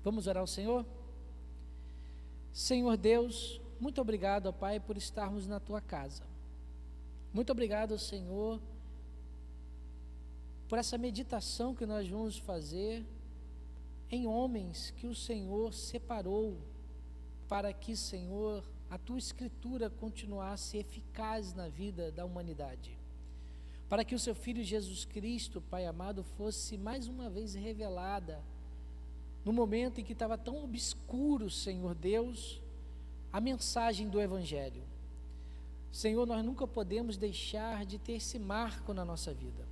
Vamos orar ao Senhor? Senhor Deus, muito obrigado, ó Pai, por estarmos na Tua casa. Muito obrigado, Senhor, por essa meditação que nós vamos fazer em homens que o Senhor separou para que, Senhor, a Tua Escritura continuasse eficaz na vida da humanidade. Para que o Seu Filho Jesus Cristo, Pai amado, fosse mais uma vez revelada no momento em que estava tão obscuro, Senhor Deus, a mensagem do Evangelho. Senhor, nós nunca podemos deixar de ter esse marco na nossa vida.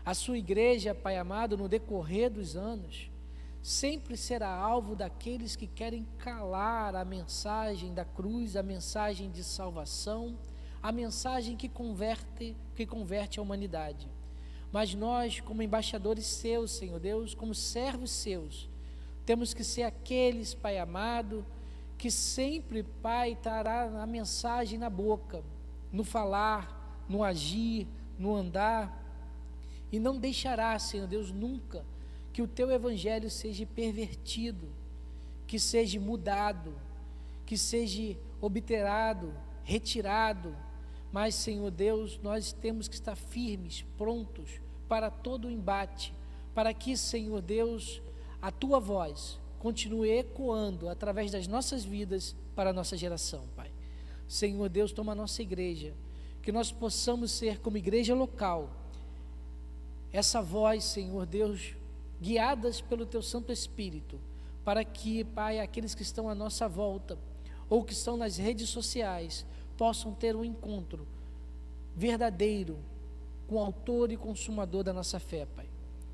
A sua igreja, Pai amado, no decorrer dos anos, sempre será alvo daqueles que querem calar a mensagem da cruz, a mensagem de salvação, a mensagem que converte a humanidade. Mas nós, como embaixadores seus, Senhor Deus, como servos seus, temos que ser aqueles, Pai amado, que sempre, Pai, estará a mensagem na boca, no falar, no agir, no andar, e não deixará, Senhor Deus, nunca que o Teu Evangelho seja pervertido, que seja mudado, que seja obliterado, retirado, mas, Senhor Deus, nós temos que estar firmes, prontos para todo o embate, para que, Senhor Deus, a Tua voz continue ecoando através das nossas vidas para a nossa geração, Pai. Senhor Deus, toma a nossa igreja, que nós possamos ser como igreja local, essa voz, Senhor Deus, guiadas pelo Teu Santo Espírito, para que, Pai, aqueles que estão à nossa volta, ou que estão nas redes sociais, possam ter um encontro verdadeiro com o autor e consumador da nossa fé, Pai.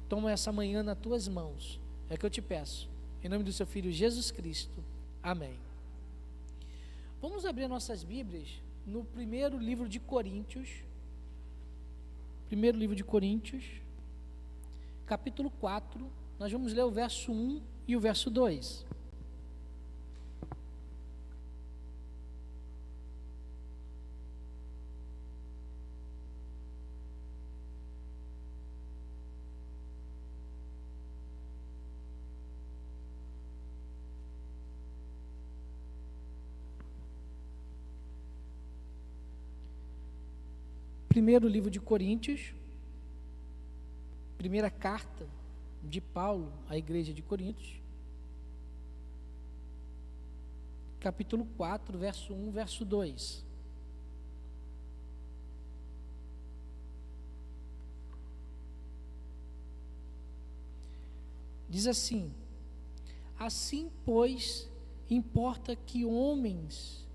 Toma essa manhã nas Tuas mãos, é que eu te peço, em nome do Seu Filho Jesus Cristo, amém. Vamos abrir nossas Bíblias no primeiro livro de Coríntios, capítulo 4, nós vamos ler o verso 1 e o verso 2. Primeiro livro de Coríntios, primeira carta de Paulo à igreja de Coríntios, capítulo 4, verso 1, verso 2. Diz assim: assim, pois, importa que os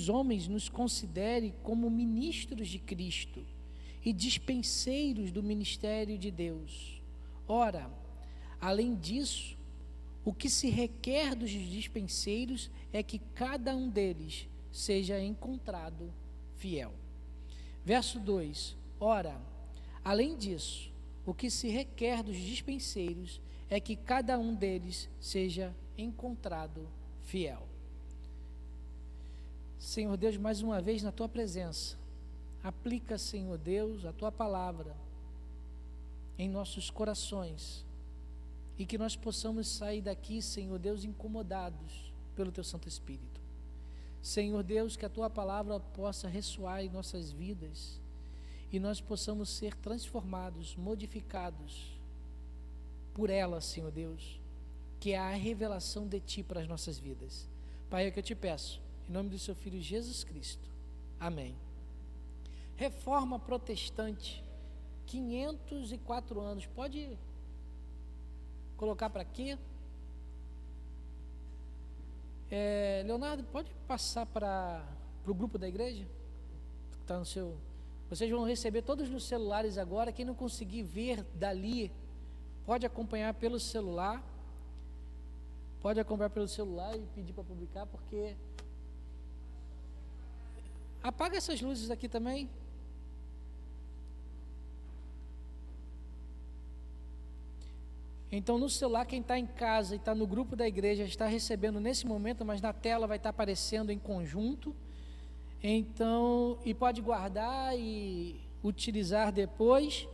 homens nos considerem como ministros de Cristo e dispenseiros do ministério de Deus. Ora, além disso, o que se requer dos dispenseiros é que cada um deles seja encontrado fiel. Verso 2: ora, além disso, o que se requer dos dispenseiros é que cada um deles seja encontrado fiel. Senhor Deus, mais uma vez na Tua presença, aplica, Senhor Deus, a Tua palavra em nossos corações e que nós possamos sair daqui, Senhor Deus, incomodados pelo Teu Santo Espírito. Senhor Deus, que a Tua palavra possa ressoar em nossas vidas e nós possamos ser transformados, modificados por ela, Senhor Deus, que é a revelação de Ti para as nossas vidas. Pai, é o que eu te peço, em nome do Seu Filho Jesus Cristo. Amém. Reforma Protestante, 504 anos. Pode colocar para aqui? Leonardo, pode passar para o grupo da igreja? Está no seu. Vocês vão receber todos nos celulares agora. Quem não conseguir ver dali, pode acompanhar pelo celular. Pode acompanhar pelo celular e pedir para publicar, porque... Apaga essas luzes aqui também. Então, no celular, quem está em casa e está no grupo da igreja está recebendo nesse momento, mas na tela vai estar aparecendo em conjunto. Então, e pode guardar e utilizar depois.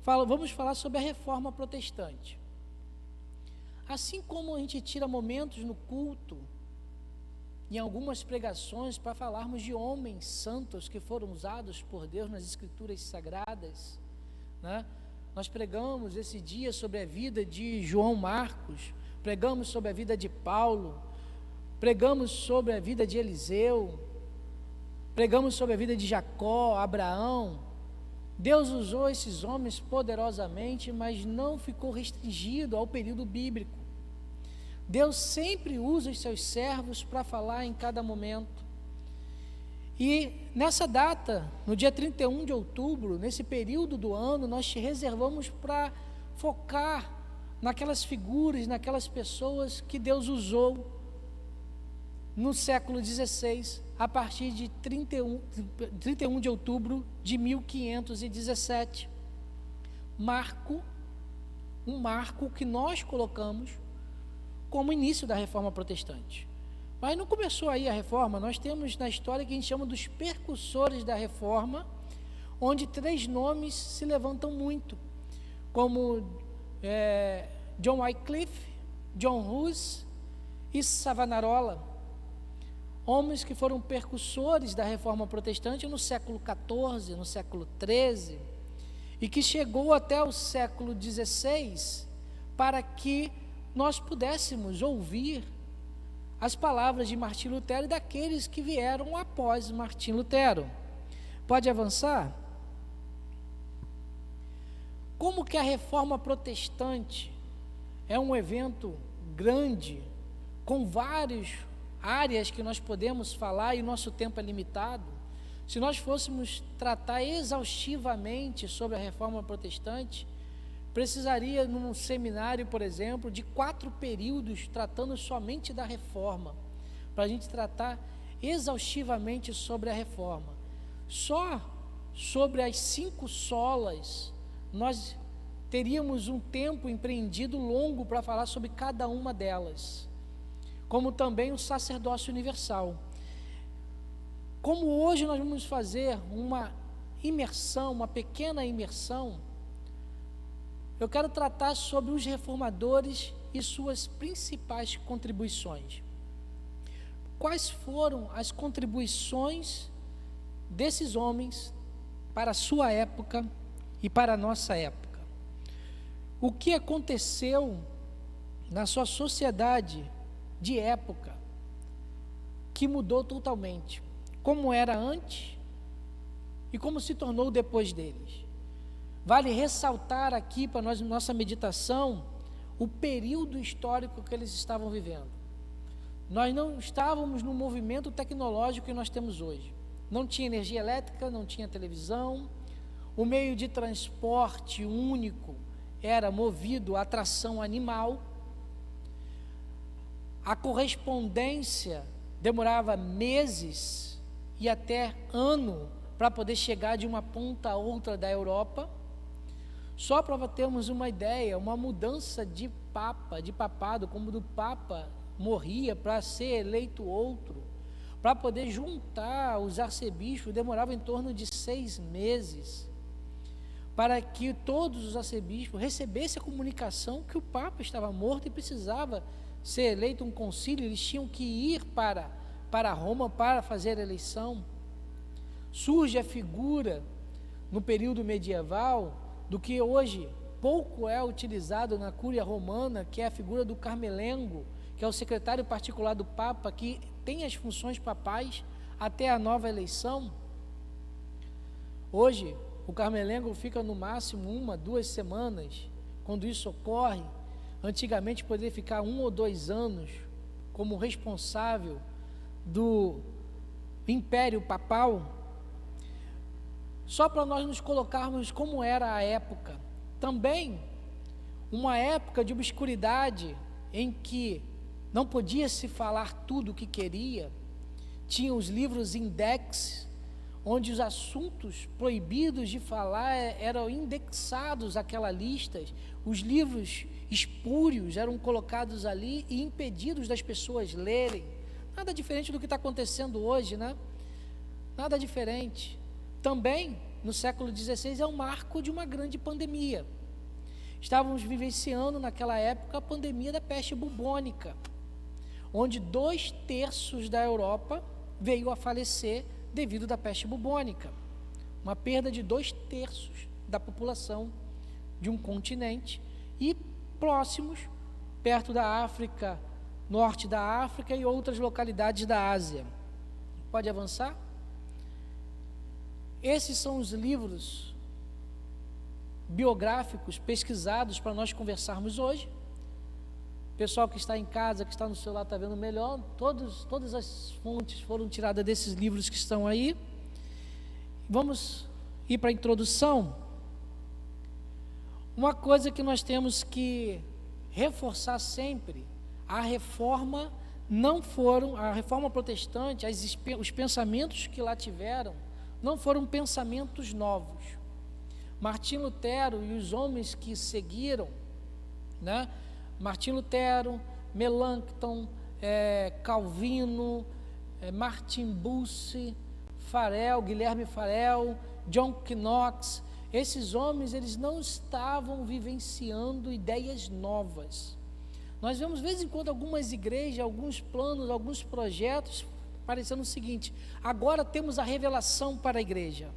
Vamos falar sobre a Reforma Protestante. Assim como a gente tira momentos no culto, em algumas pregações, para falarmos de homens santos que foram usados por Deus nas Escrituras Sagradas, né? Nós pregamos esse dia sobre a vida de João Marcos, pregamos sobre a vida de Paulo, pregamos sobre a vida de Eliseu, pregamos sobre a vida de Jacó, Abraão. Deus usou esses homens poderosamente, mas não ficou restringido ao período bíblico. Deus sempre usa os seus servos para falar em cada momento. E nessa data, no dia 31 de outubro, nesse período do ano, nós reservamos para focar naquelas figuras, naquelas pessoas que Deus usou no século XVI, a partir de 31 de outubro de 1517. Um marco que nós colocamos como início da Reforma Protestante. Mas não começou aí a Reforma. Nós temos na história que a gente chama dos precursores da Reforma, onde 3 nomes se levantam muito, como John Wycliffe, John Hus e Savonarola, homens que foram precursores da Reforma Protestante no século XIV, no século XIII, e que chegou até o século XVI para que nós pudéssemos ouvir as palavras de Martim Lutero e daqueles que vieram após Martim Lutero. Pode avançar? Como que a Reforma Protestante é um evento grande, com várias áreas que nós podemos falar e nosso tempo é limitado. Se nós fôssemos tratar exaustivamente sobre a Reforma Protestante, precisaria, num seminário, por exemplo, de 4 períodos tratando somente da Reforma, para a gente tratar exaustivamente sobre a Reforma. Só sobre as 5 solas, nós teríamos um tempo empreendido longo para falar sobre cada uma delas, como também o sacerdócio universal. Como hoje nós vamos fazer uma imersão, uma pequena imersão, eu quero tratar sobre os reformadores e suas principais contribuições. Quais foram as contribuições desses homens para a sua época e para a nossa época? O que aconteceu na sua sociedade de época que mudou totalmente? Como era antes e como se tornou depois deles? Vale ressaltar aqui para nós, nossa meditação, o período histórico que eles estavam vivendo. Nós não estávamos no movimento tecnológico que nós temos hoje. Não tinha energia elétrica, não tinha televisão. O meio de transporte único era movido a tração animal. A correspondência demorava meses e até ano para poder chegar de uma ponta a outra da Europa. Só para termos uma ideia, uma mudança de papado, como do Papa morria para ser eleito outro, para poder juntar os arcebispos, demorava em torno de 6 meses, para que todos os arcebispos recebessem a comunicação que o Papa estava morto e precisava ser eleito um concílio. Eles tinham que ir para Roma para fazer a eleição. Surge a figura, no período medieval, do que hoje pouco é utilizado na Cúria Romana, que é a figura do Carmelengo, que é o secretário particular do Papa, que tem as funções papais até a nova eleição. Hoje, o Carmelengo fica no máximo 1, 2 semanas, quando isso ocorre. Antigamente poderia ficar 1 ou 2 anos como responsável do Império Papal. Só para nós nos colocarmos como era a época. Também uma época de obscuridade em que não podia se falar tudo o que queria. Tinha os livros index, onde os assuntos proibidos de falar eram indexados àquela lista. Os livros espúrios eram colocados ali e impedidos das pessoas lerem. Nada diferente do que está acontecendo hoje, né? Nada diferente. Também, no século XVI, é um marco de uma grande pandemia. estávamos vivenciando naquela época a pandemia da peste bubônica, onde 2/3 da Europa veio a falecer devido à peste bubônica. Uma perda de 2/3 da população de um continente, e próximos, perto da África, norte da África e outras localidades da Ásia. Pode avançar? Esses são os livros biográficos pesquisados para nós conversarmos hoje. O pessoal que está em casa, que está no celular, está vendo melhor. Todas as fontes foram tiradas desses livros que estão aí. Vamos ir para a introdução. Uma coisa que nós temos que reforçar sempre: a reforma protestante, os pensamentos que lá tiveram, não foram pensamentos novos. Martim Lutero e os homens que seguiram, né? Martim Lutero, Melanchthon, Calvino, Martin Bucer, Guilherme Farel, John Knox, esses homens, eles não estavam vivenciando ideias novas. Nós vemos de vez em quando algumas igrejas, alguns planos, alguns projetos parecendo o seguinte: agora temos a revelação para a igreja,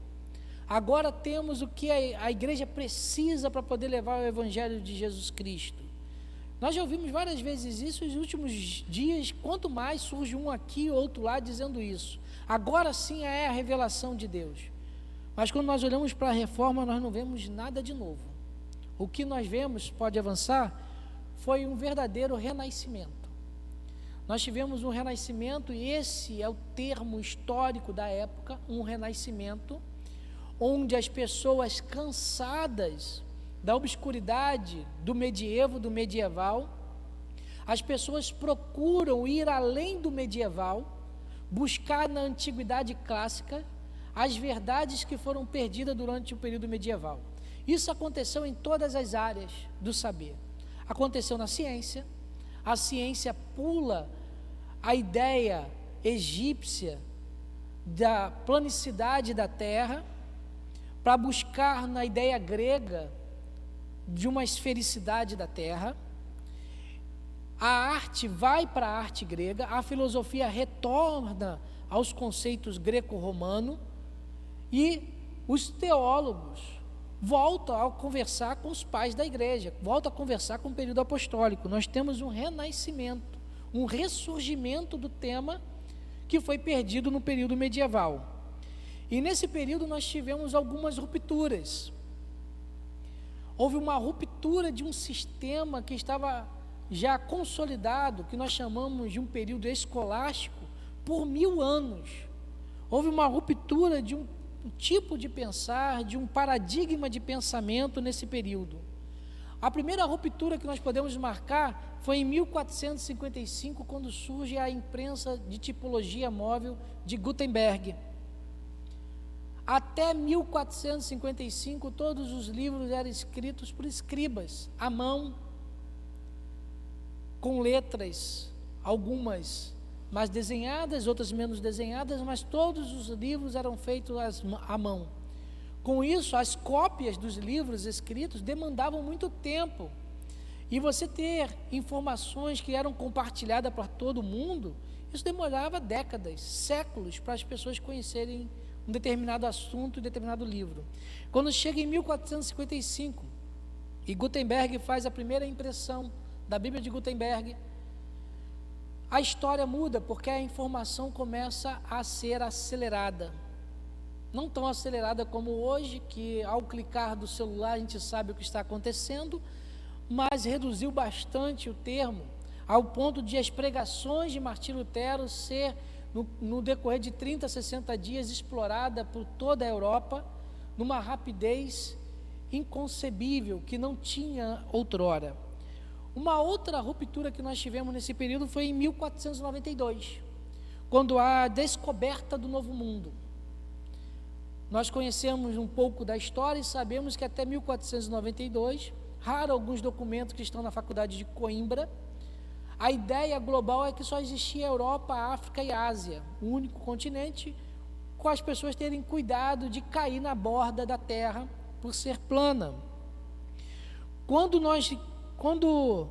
agora temos o que a igreja precisa para poder levar o evangelho de Jesus Cristo. Nós já ouvimos várias vezes isso nos últimos dias, quanto mais surge um aqui, outro lá dizendo isso. Agora sim é a revelação de Deus. Mas quando nós olhamos para a reforma, nós não vemos nada de novo. O que nós vemos, pode avançar, foi um verdadeiro renascimento. Nós tivemos um renascimento, e esse é o termo histórico da época, um renascimento, onde as pessoas cansadas da obscuridade do medieval, as pessoas procuram ir além do medieval, buscar na antiguidade clássica as verdades que foram perdidas durante o período medieval. Isso aconteceu em todas as áreas do saber. Aconteceu na ciência. A ciência pula a ideia egípcia da planicidade da Terra para buscar na ideia grega de uma esfericidade da Terra. A arte vai para a arte grega, a filosofia retorna aos conceitos greco-romano, e os teólogos voltam a conversar com os pais da igreja, voltam a conversar com o período apostólico. Nós temos um renascimento, um ressurgimento do tema que foi perdido no período medieval. E nesse período nós tivemos algumas rupturas. Houve uma ruptura de um sistema que estava já consolidado, que nós chamamos de um período escolástico, por 1000 anos. Houve uma ruptura de um tipo de pensar, de um paradigma de pensamento nesse período. A primeira ruptura que nós podemos marcar foi em 1455, quando surge a imprensa de tipologia móvel de Gutenberg. Até 1455, todos os livros eram escritos por escribas, à mão, com letras, algumas mais desenhadas, outras menos desenhadas, mas todos os livros eram feitos à mão. Com isso, as cópias dos livros escritos demandavam muito tempo, e você ter informações que eram compartilhadas para todo mundo, isso demorava décadas, séculos, para as pessoas conhecerem um determinado assunto, um determinado livro. Quando chega em 1455, e Gutenberg faz a primeira impressão da Bíblia de Gutenberg, a história muda, porque a informação começa a ser acelerada. Não tão acelerada como hoje, que ao clicar do celular a gente sabe o que está acontecendo, mas reduziu bastante o termo, ao ponto de as pregações de Martim Lutero ser, no decorrer de 30 a 60 dias, explorada por toda a Europa, numa rapidez inconcebível, que não tinha outrora. Uma outra ruptura que nós tivemos nesse período foi em 1492, quando há a descoberta do Novo Mundo. Nós conhecemos um pouco da história e sabemos que até 1492, raro alguns documentos que estão na faculdade de Coimbra, a ideia global é que só existia Europa, África e Ásia, o único continente, com as pessoas terem cuidado de cair na borda da Terra por ser plana. Quando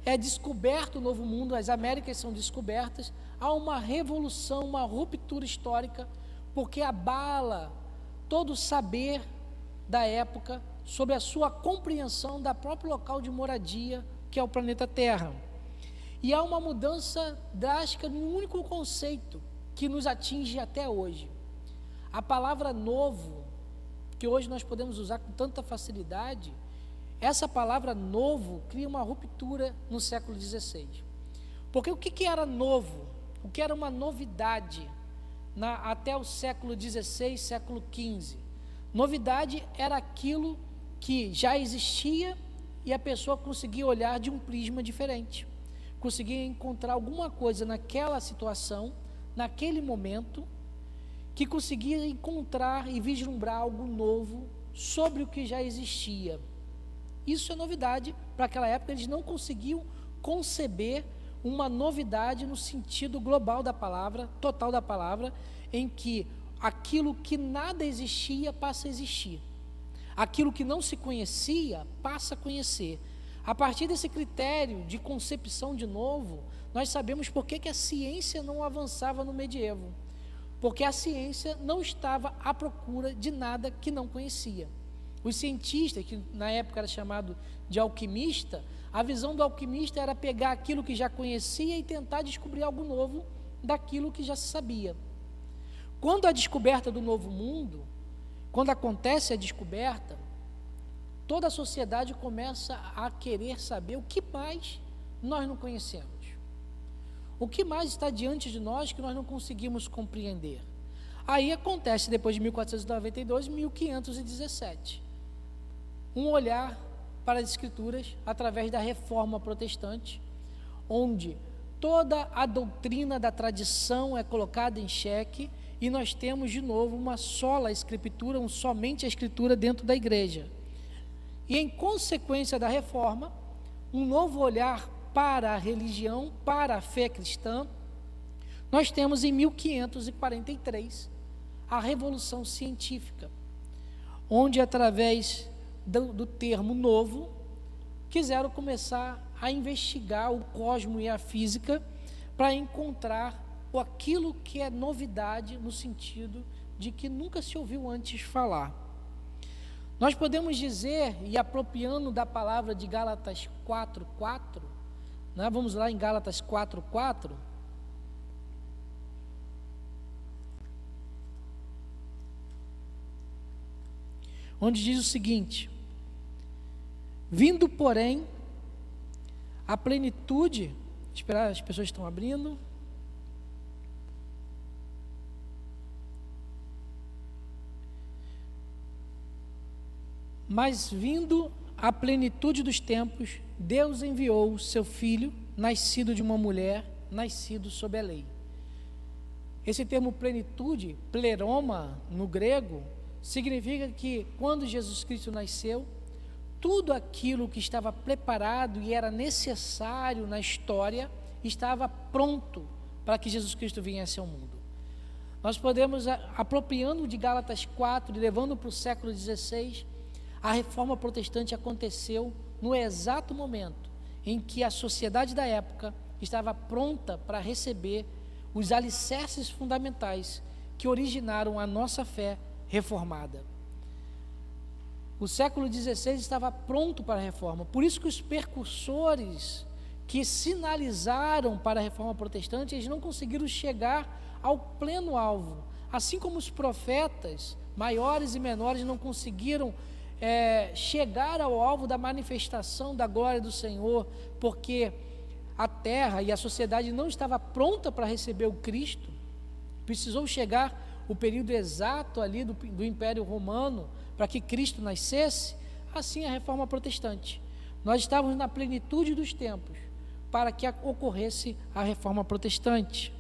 é descoberto o Novo Mundo, as Américas são descobertas, há uma revolução, uma ruptura histórica, porque abala todo o saber da época sobre a sua compreensão da próprio local de moradia, que é o planeta Terra. E há uma mudança drástica num único conceito que nos atinge até hoje. A palavra novo, que hoje nós podemos usar com tanta facilidade, essa palavra novo cria uma ruptura no século XVI. Porque o que era novo? O que era uma novidade até o século XVI, século XV? Novidade era aquilo que já existia e a pessoa conseguia olhar de um prisma diferente. Conseguia encontrar alguma coisa naquela situação, naquele momento, que conseguia encontrar e vislumbrar algo novo sobre o que já existia. Isso é novidade. Para aquela época eles não conseguiam conceber uma novidade no sentido global da palavra, total da palavra, em que aquilo que nada existia passa a existir. Aquilo que não se conhecia passa a conhecer. A partir desse critério de concepção de novo, nós sabemos por que a ciência não avançava no medievo. Porque a ciência não estava à procura de nada que não conhecia. Os cientistas, que na época era chamado de alquimista, a visão do alquimista era pegar aquilo que já conhecia e tentar descobrir algo novo daquilo que já se sabia. Quando a descoberta do novo mundo, quando acontece a descoberta, toda a sociedade começa a querer saber o que mais nós não conhecemos. O que mais está diante de nós que nós não conseguimos compreender. Aí acontece, depois de 1492, 1517. Um olhar para as Escrituras através da Reforma Protestante, onde toda a doutrina da tradição é colocada em xeque e nós temos de novo uma sola Escritura, somente a Escritura dentro da igreja. E em consequência da Reforma, um novo olhar para a religião, para a fé cristã, nós temos em 1543 a Revolução Científica, onde através do termo novo, quiseram começar a investigar o cosmos e a física para encontrar aquilo que é novidade no sentido de que nunca se ouviu antes falar. Nós podemos dizer, e apropriando da palavra de Gálatas 4:4, né, vamos lá em Gálatas 4:4, onde diz o seguinte: vindo, porém, a plenitude, esperar, as pessoas estão abrindo. Mas vindo a plenitude dos tempos, Deus enviou o seu Filho, nascido de uma mulher, nascido sob a lei. Esse termo plenitude, pleroma, no grego, significa que quando Jesus Cristo nasceu, tudo aquilo que estava preparado e era necessário na história, estava pronto para que Jesus Cristo viesse ao mundo. Nós podemos, apropriando de Gálatas 4 e levando para o século XVI, a Reforma Protestante aconteceu no exato momento em que a sociedade da época estava pronta para receber os alicerces fundamentais que originaram a nossa fé reformada. O século XVI estava pronto para a reforma, por isso que os precursores que sinalizaram para a Reforma Protestante, eles não conseguiram chegar ao pleno alvo, assim como os profetas, maiores e menores, não conseguiram chegar ao alvo da manifestação da glória do Senhor, porque a terra e a sociedade não estava pronta para receber o Cristo. Precisou chegar o período exato ali do Império Romano para que Cristo nascesse. Assim a Reforma Protestante, nós estávamos na plenitude dos tempos para que ocorresse a Reforma Protestante.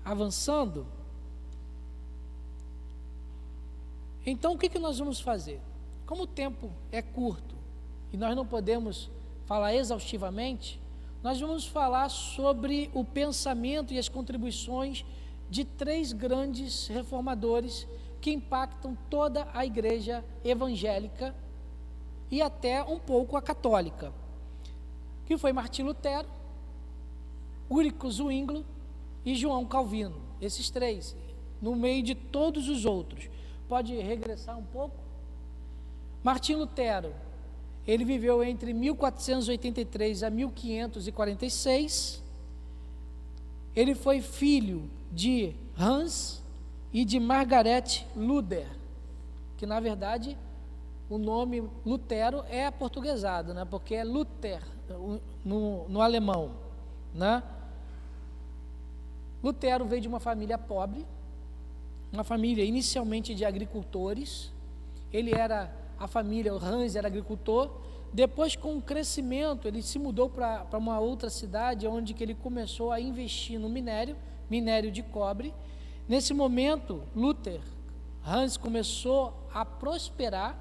Avançando, então o que nós vamos fazer? Como o tempo é curto e nós não podemos falar exaustivamente, nós vamos falar sobre o pensamento e as contribuições de 3 grandes reformadores que impactam toda a igreja evangélica e até um pouco a católica, que foi Martinho Lutero, Ulrico Zwingli e João Calvino, esses três, no meio de todos os outros. Pode regressar um pouco? Martinho Lutero, ele viveu entre 1483 a 1546, ele foi filho de Hans e de Margaret Luther, que na verdade o nome Lutero é aportuguesado, né? Porque é Luther no alemão, né? Lutero veio de uma família pobre, uma família inicialmente de agricultores. A família, o Hans era agricultor. Depois, com o crescimento, ele se mudou para uma outra cidade, onde que ele começou a investir no minério de cobre. Nesse momento, Hans começou a prosperar,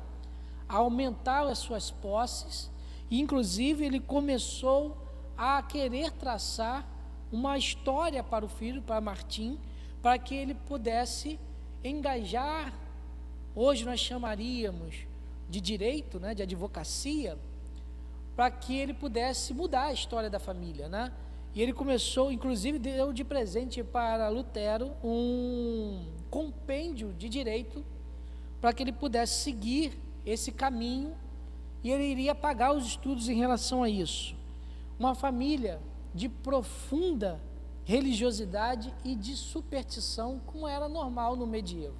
a aumentar as suas posses, e inclusive ele começou a querer traçar uma história para o filho, para Martim, para que ele pudesse engajar, hoje nós chamaríamos de direito, né, de advocacia, para que ele pudesse mudar a história da família, né? E ele começou, inclusive deu de presente para Lutero um compêndio de direito, para que ele pudesse seguir esse caminho, e ele iria pagar os estudos em relação a isso. Uma família de profunda religiosidade e de superstição, como era normal no medievo.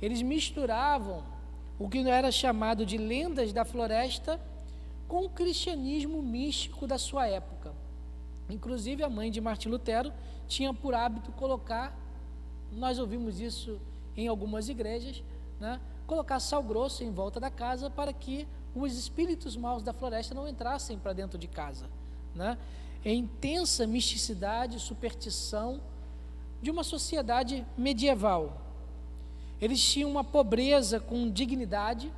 Eles misturavam o que era chamado de lendas da floresta com o cristianismo místico da sua época. Inclusive a mãe de Martinho Lutero tinha por hábito colocar, nós ouvimos isso em algumas igrejas, né, colocar sal grosso em volta da casa para que os espíritos maus da floresta não entrassem para dentro de casa, né? É intensa misticidade, superstição de uma sociedade medieval. Eles tinham uma pobreza com dignidade,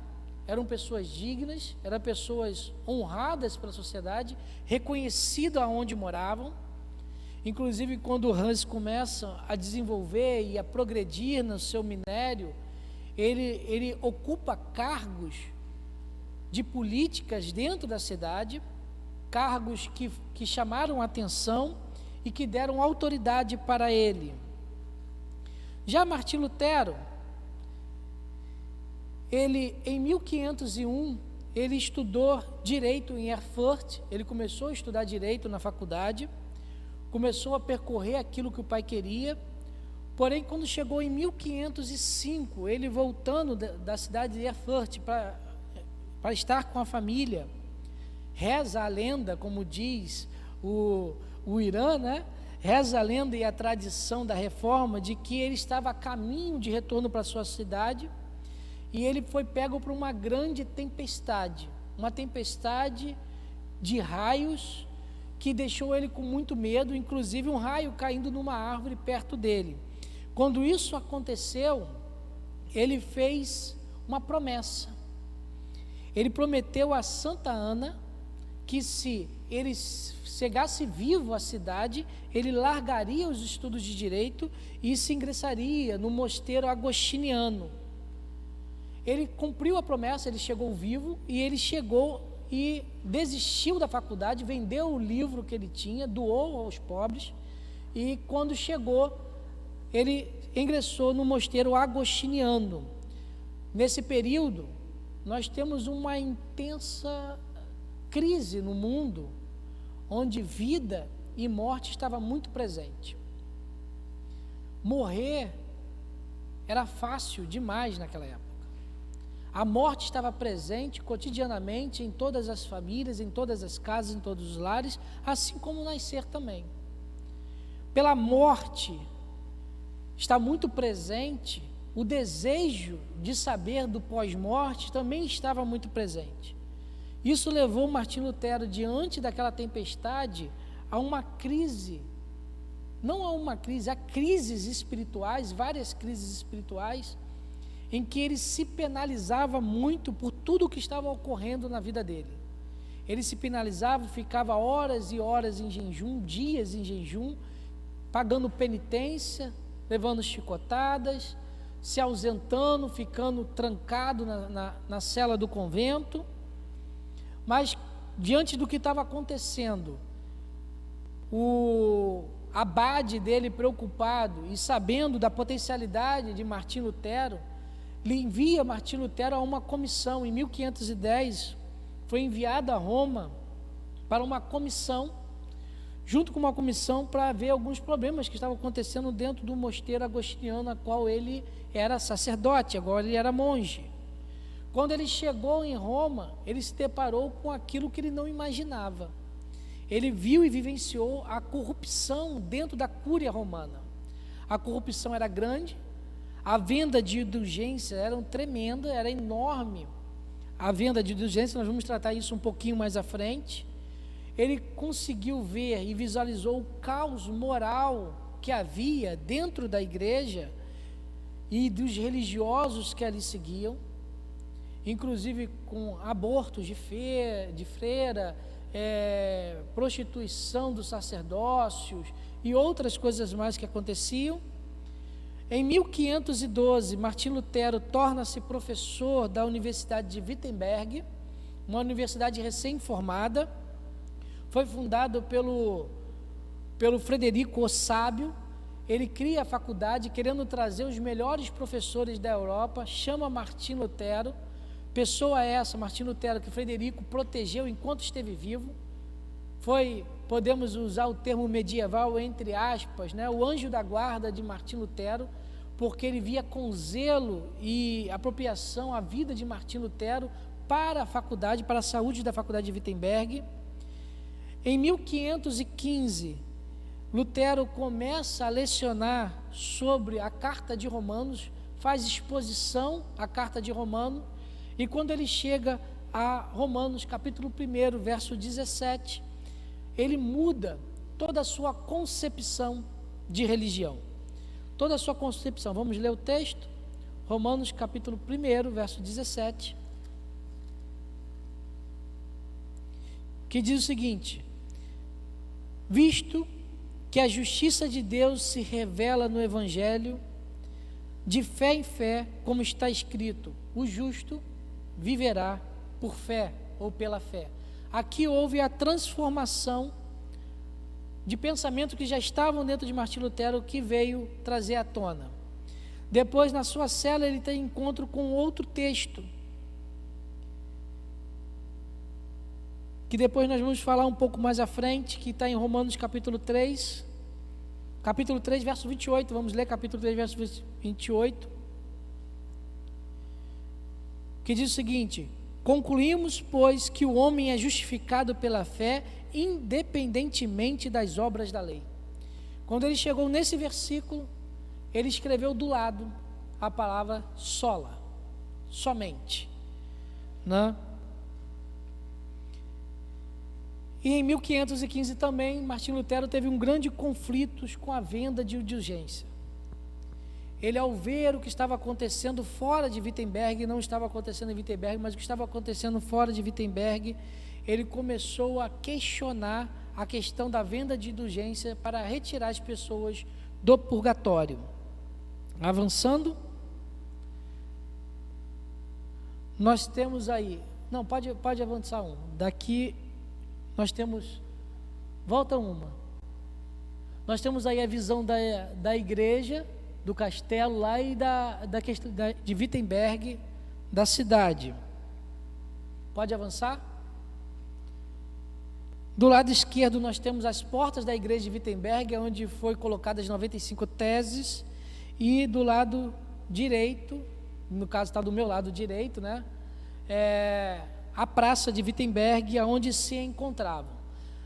eram pessoas dignas, eram pessoas honradas pela sociedade, reconhecidas aonde moravam. Inclusive, quando Hans começa a desenvolver e a progredir no seu minério, ele ocupa cargos de políticas dentro da cidade, cargos que chamaram atenção e que deram autoridade para ele. Já Martinho Lutero, ele em 1501, ele estudou direito em Erfurt, ele começou a estudar direito na faculdade, começou a percorrer aquilo que o pai queria, porém quando chegou em 1505, ele voltando da cidade de Erfurt para estar com a família, reza a lenda, como diz o Irã, né? Reza a lenda e a tradição da reforma de que ele estava a caminho de retorno para a sua cidade, e ele foi pego por uma grande tempestade, uma tempestade de raios que deixou ele com muito medo, inclusive um raio caindo numa árvore perto dele. Quando isso aconteceu, ele fez uma promessa. Ele prometeu a Santa Ana que se ele chegasse vivo à cidade, ele largaria os estudos de direito e se ingressaria no mosteiro agostiniano. Ele cumpriu a promessa, ele chegou vivo, e ele chegou e desistiu da faculdade, vendeu o livro que ele tinha, doou aos pobres, e quando chegou, ele ingressou no mosteiro agostiniano. Nesse período, nós temos uma intensa crise no mundo, onde vida e morte estavam muito presentes. Morrer era fácil demais naquela época. A morte estava presente cotidianamente em todas as famílias, em todas as casas, em todos os lares, assim como nascer também. Pela morte está muito presente o desejo de saber do pós-morte, também estava muito presente. Isso levou Martinho Lutero, diante daquela tempestade, a uma crise, não a uma crise, a crises espirituais, várias crises espirituais, em que ele se penalizava muito por tudo o que estava ocorrendo na vida dele. Ele se penalizava, ficava horas e horas em jejum, dias em jejum, pagando penitência, levando chicotadas, se ausentando, ficando trancado na cela do convento. Mas, diante do que estava acontecendo, o abade dele, preocupado e sabendo da potencialidade de Martim Lutero, lhe envia Martim Lutero a uma comissão. Em 1510, foi enviado a Roma para uma comissão, junto com uma comissão para ver alguns problemas que estavam acontecendo dentro do mosteiro agostiniano, a qual ele era sacerdote, agora ele era monge. Quando ele chegou em Roma, ele se deparou com aquilo que ele não imaginava. Ele viu e vivenciou a corrupção dentro da cúria romana. A corrupção era grande, a venda de indulgência era tremenda, era enorme. A venda de indulgência, nós vamos tratar isso um pouquinho mais à frente. Ele conseguiu ver e visualizou o caos moral que havia dentro da igreja e dos religiosos que ali seguiam, inclusive com abortos de freira, prostituição dos sacerdócios e outras coisas mais que aconteciam. Em 1512, Martim Lutero torna-se professor da Universidade de Wittenberg, uma universidade recém-formada. Foi fundado pelo Frederico o Sábio. Ele cria a faculdade querendo trazer os melhores professores da Europa, chama Martim Lutero, pessoa essa, Martim Lutero, que Frederico protegeu enquanto esteve vivo. Foi, podemos usar o termo medieval, entre aspas, né, o anjo da guarda de Martim Lutero, porque ele via com zelo e apropriação a vida de Martim Lutero para a faculdade, para a saúde da faculdade de Wittenberg. Em 1515, Lutero começa a lecionar sobre a Carta de Romanos, faz exposição à Carta de Romanos, e quando ele chega a Romanos, capítulo 1, verso 17, ele muda toda a sua concepção de religião. Toda a sua concepção. Vamos ler o texto? Romanos, capítulo 1, verso 17, que diz o seguinte: visto que a justiça de Deus se revela no Evangelho, de fé em fé, como está escrito, o justo viverá por fé ou pela fé. Aqui houve a transformação de pensamento que já estavam dentro de Martim Lutero, que veio trazer à tona. Depois, na sua cela, ele tem encontro com outro texto, que depois nós vamos falar um pouco mais à frente, que está em Romanos capítulo 3, verso 28, vamos ler capítulo 3, verso 28, que diz o seguinte: concluímos, pois, que o homem é justificado pela fé, independentemente das obras da lei. Quando ele chegou nesse versículo, ele escreveu do lado a palavra sola, somente, né? E em 1515 também, Martim Lutero teve um grande conflito com a venda de indulgência. Ele, ao ver o que estava acontecendo fora de Wittenberg, não estava acontecendo em Wittenberg, mas o que estava acontecendo fora de Wittenberg, ele começou a questionar a questão da venda de indulgência para retirar as pessoas do purgatório. Avançando, nós temos aí, não, pode avançar um, daqui nós temos, volta uma, nós temos aí a visão da igreja, do castelo lá e da questão de Wittenberg, da cidade. Pode avançar? Do lado esquerdo nós temos as portas da igreja de Wittenberg, onde foi colocadas as 95 teses, e do lado direito, no caso está do meu lado direito, né, a praça de Wittenberg, onde se encontravam.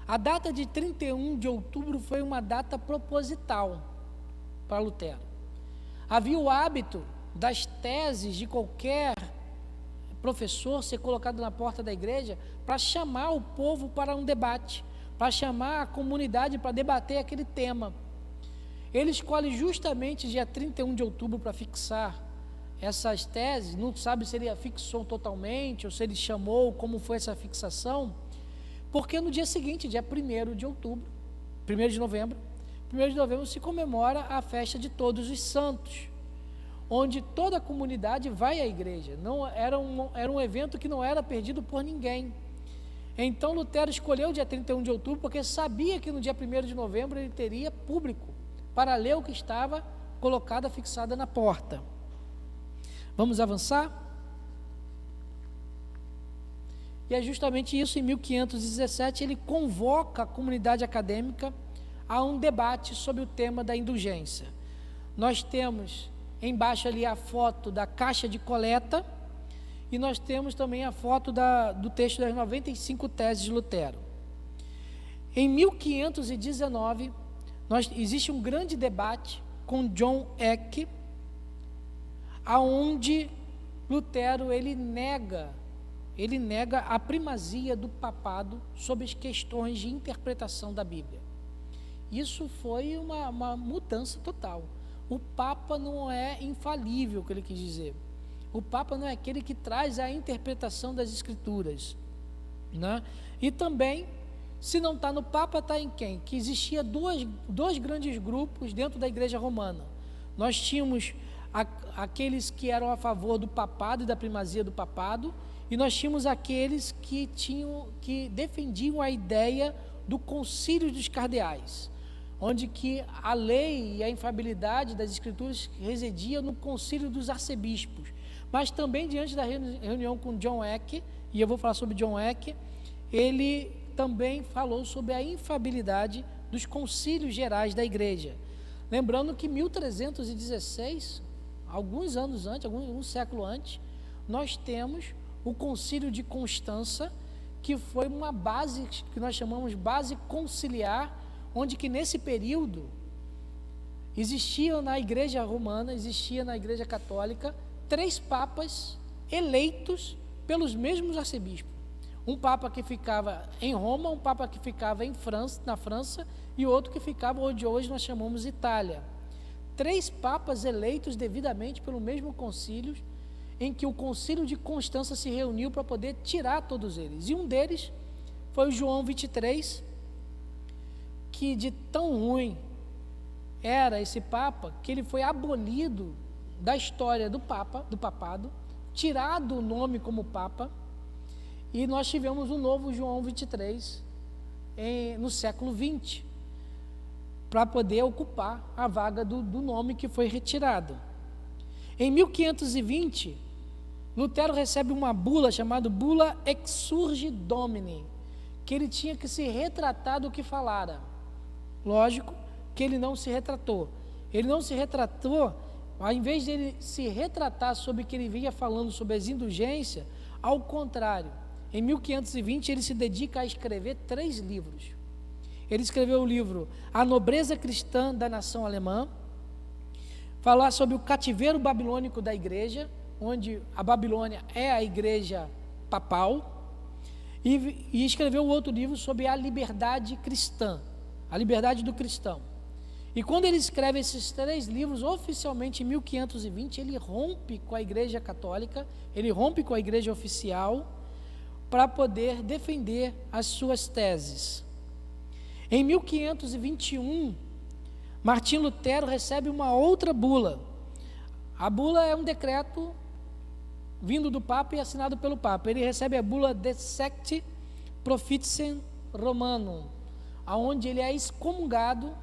A data de 31 de outubro foi uma data proposital para Lutero. Havia o hábito das teses de qualquer professor ser colocado na porta da igreja para chamar o povo para um debate, para chamar a comunidade para debater aquele tema. Ele escolhe justamente dia 31 de outubro para fixar essas teses, não sabe se ele fixou totalmente ou se ele chamou, como foi essa fixação, porque no dia seguinte, dia 1º de outubro, 1º de novembro se comemora a festa de Todos os Santos, onde toda a comunidade vai à igreja. Não era um evento que não era perdido por ninguém. Então Lutero escolheu o dia 31 de outubro porque sabia que no dia 1º de novembro ele teria público para ler o que estava colocada, fixada na porta. Vamos avançar? E é justamente isso, em 1517, ele convoca a comunidade acadêmica a um debate sobre o tema da indulgência. Nós temos embaixo ali a foto da caixa de coleta, e nós temos também a foto do texto das 95 teses de Lutero. Em 1519, existe um grande debate com John Eck, aonde Lutero ele nega a primazia do papado sobre as questões de interpretação da Bíblia. Isso foi uma mudança total. O Papa não é infalível, que ele quis dizer. O Papa não é aquele que traz a interpretação das Escrituras, né? E também, se não está no Papa, está em quem? Que existia dois grandes grupos dentro da Igreja Romana. Nós tínhamos aqueles que eram a favor do papado e da primazia do papado, e nós tínhamos aqueles que defendiam a ideia do concílio dos cardeais, onde que a lei e a infalibilidade das Escrituras residia no concílio dos arcebispos. Mas também diante da reunião com John Eck, e eu vou falar sobre John Eck, ele também falou sobre a infalibilidade dos concílios gerais da igreja. Lembrando que em 1316, alguns anos antes, um século antes, nós temos o concílio de Constança, que foi uma base que nós chamamos base conciliar, onde que nesse período existia na igreja romana, existia na igreja católica, 3 papas eleitos pelos mesmos arcebispos. Um papa que ficava em Roma, um papa que ficava na França, e outro que ficava onde hoje nós chamamos Itália. 3 papas eleitos devidamente pelo mesmo concílio, em que o concílio de Constança se reuniu para poder tirar todos eles. E um deles foi o João 23, que de tão ruim era esse papa, que ele foi abolido da história do papado, tirado o nome como papa, e nós tivemos um novo João 23 no século XX, para poder ocupar a vaga do nome que foi retirado. Em 1520, Lutero recebe uma bula chamada Bula Exsurge Domini, que ele tinha que se retratar do que falara. Lógico que ele não se retratou. Ele não se retratou, ao invés de ele se retratar sobre o que ele vinha falando sobre as indulgências, ao contrário, em 1520 ele se dedica a escrever 3 livros. Ele escreveu o livro A Nobreza Cristã da Nação Alemã, falar sobre o cativeiro babilônico da igreja, onde a Babilônia é a igreja papal, e escreveu outro livro sobre a liberdade cristã, a liberdade do cristão. E quando ele escreve esses 3 livros, oficialmente em 1520, ele rompe com a igreja católica, ele rompe com a igreja oficial, para poder defender as suas teses. Em 1521, Martim Lutero recebe uma outra bula. A bula é um decreto vindo do Papa e assinado pelo Papa. Ele recebe a bula De Secti Prophetiem Romanum, onde ele é excomungado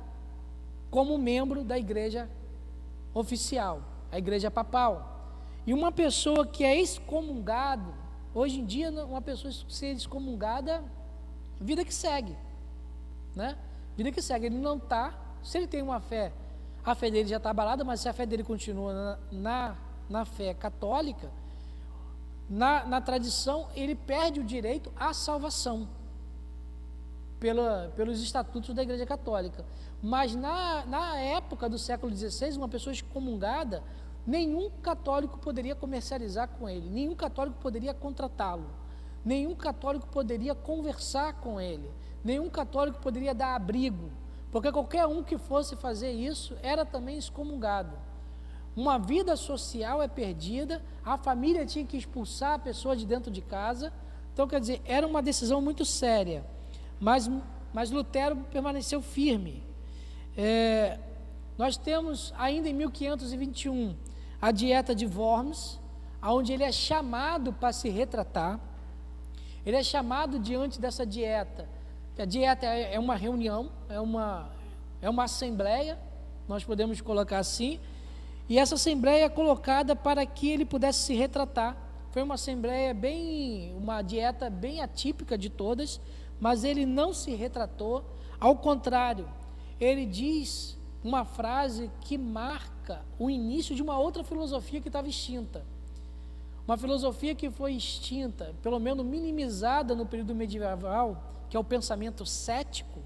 como membro da igreja oficial, a igreja papal. E uma pessoa que é excomungado, hoje em dia, uma pessoa ser excomungada, vida que segue, né? Vida que segue, ele não está, se ele tem uma fé, a fé dele já está abalada, mas se a fé dele continua na fé católica, na tradição, ele perde o direito à salvação, pelos estatutos da igreja católica. Mas na época do século XVI, uma pessoa excomungada, nenhum católico poderia comercializar com ele, nenhum católico poderia contratá-lo, nenhum católico poderia conversar com ele, nenhum católico poderia dar abrigo, porque qualquer um que fosse fazer isso era também excomungado. Uma vida social é perdida, a família tinha que expulsar a pessoa de dentro de casa. Então, quer dizer, era uma decisão muito séria, mas Lutero permaneceu firme. Nós temos ainda em 1521 a Dieta de Worms, onde ele é chamado para se retratar. Ele é chamado diante dessa dieta. A dieta é uma reunião, é uma assembleia, nós podemos colocar assim, e essa assembleia é colocada para que ele pudesse se retratar. Foi uma assembleia uma dieta bem atípica de todas, mas ele não se retratou, ao contrário, ele diz uma frase que marca o início de uma outra filosofia que estava extinta. Uma filosofia que foi extinta, pelo menos minimizada no período medieval, que é o pensamento cético.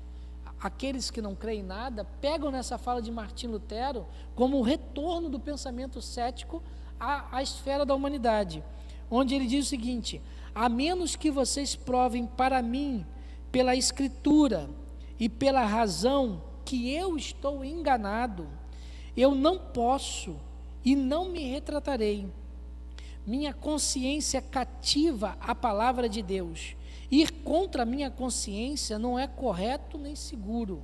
Aqueles que não creem em nada pegam nessa fala de Martim Lutero como o retorno do pensamento cético à esfera da humanidade, onde ele diz o seguinte: a menos que vocês provem para mim, pela Escritura e pela razão, que eu estou enganado, eu não posso e não me retratarei. Minha consciência cativa a palavra de Deus. Ir contra a minha consciência não é correto nem seguro.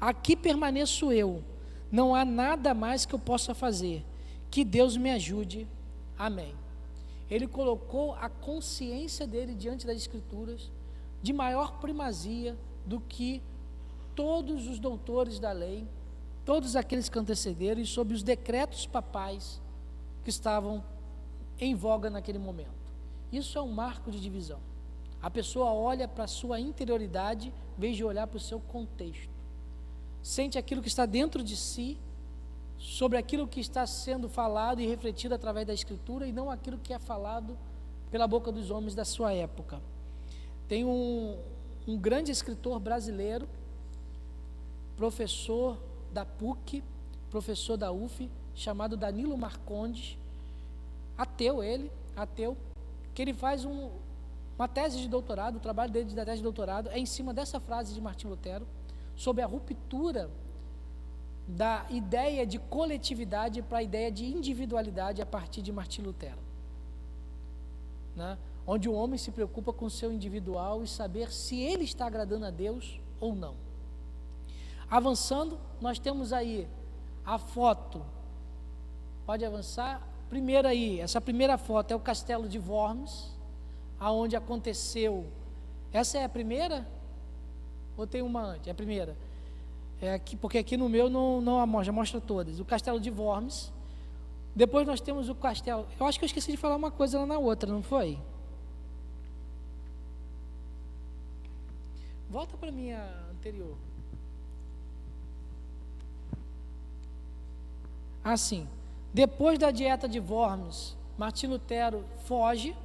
Aqui permaneço eu, não há nada mais que eu possa fazer. Que Deus me ajude. Amém. Ele colocou a consciência dele diante das Escrituras de maior primazia do que todos os doutores da lei, todos aqueles que antecederam, e sobre os decretos papais que estavam em voga naquele momento. Isso é um marco de divisão. A pessoa olha para a sua interioridade, em vez de olhar para o seu contexto. Sente aquilo que está dentro de si, sobre aquilo que está sendo falado e refletido através da Escritura, e não aquilo que é falado pela boca dos homens da sua época. Tem um grande escritor brasileiro, professor da PUC, professor da UF, chamado Danilo Marcondes, ateu, que ele faz uma tese de doutorado, o trabalho dele da tese de doutorado é em cima dessa frase de Martim Lutero, sobre a ruptura da ideia de coletividade para a ideia de individualidade a partir de Martim Lutero, né? Onde o homem se preocupa com o seu individual e saber se ele está agradando a Deus ou não. Avançando, nós temos aí a foto, pode avançar. Primeiro aí, essa primeira foto é o Castelo de Worms, aonde aconteceu. Essa é a primeira? Ou tem uma antes? É a primeira. Porque aqui no meu não já mostra todas. O Castelo de Worms. Depois nós temos o castelo. Eu acho que eu esqueci de falar uma coisa lá na outra, não foi? Volta para a minha anterior. Assim. Depois da dieta de Worms, Martim Lutero foge.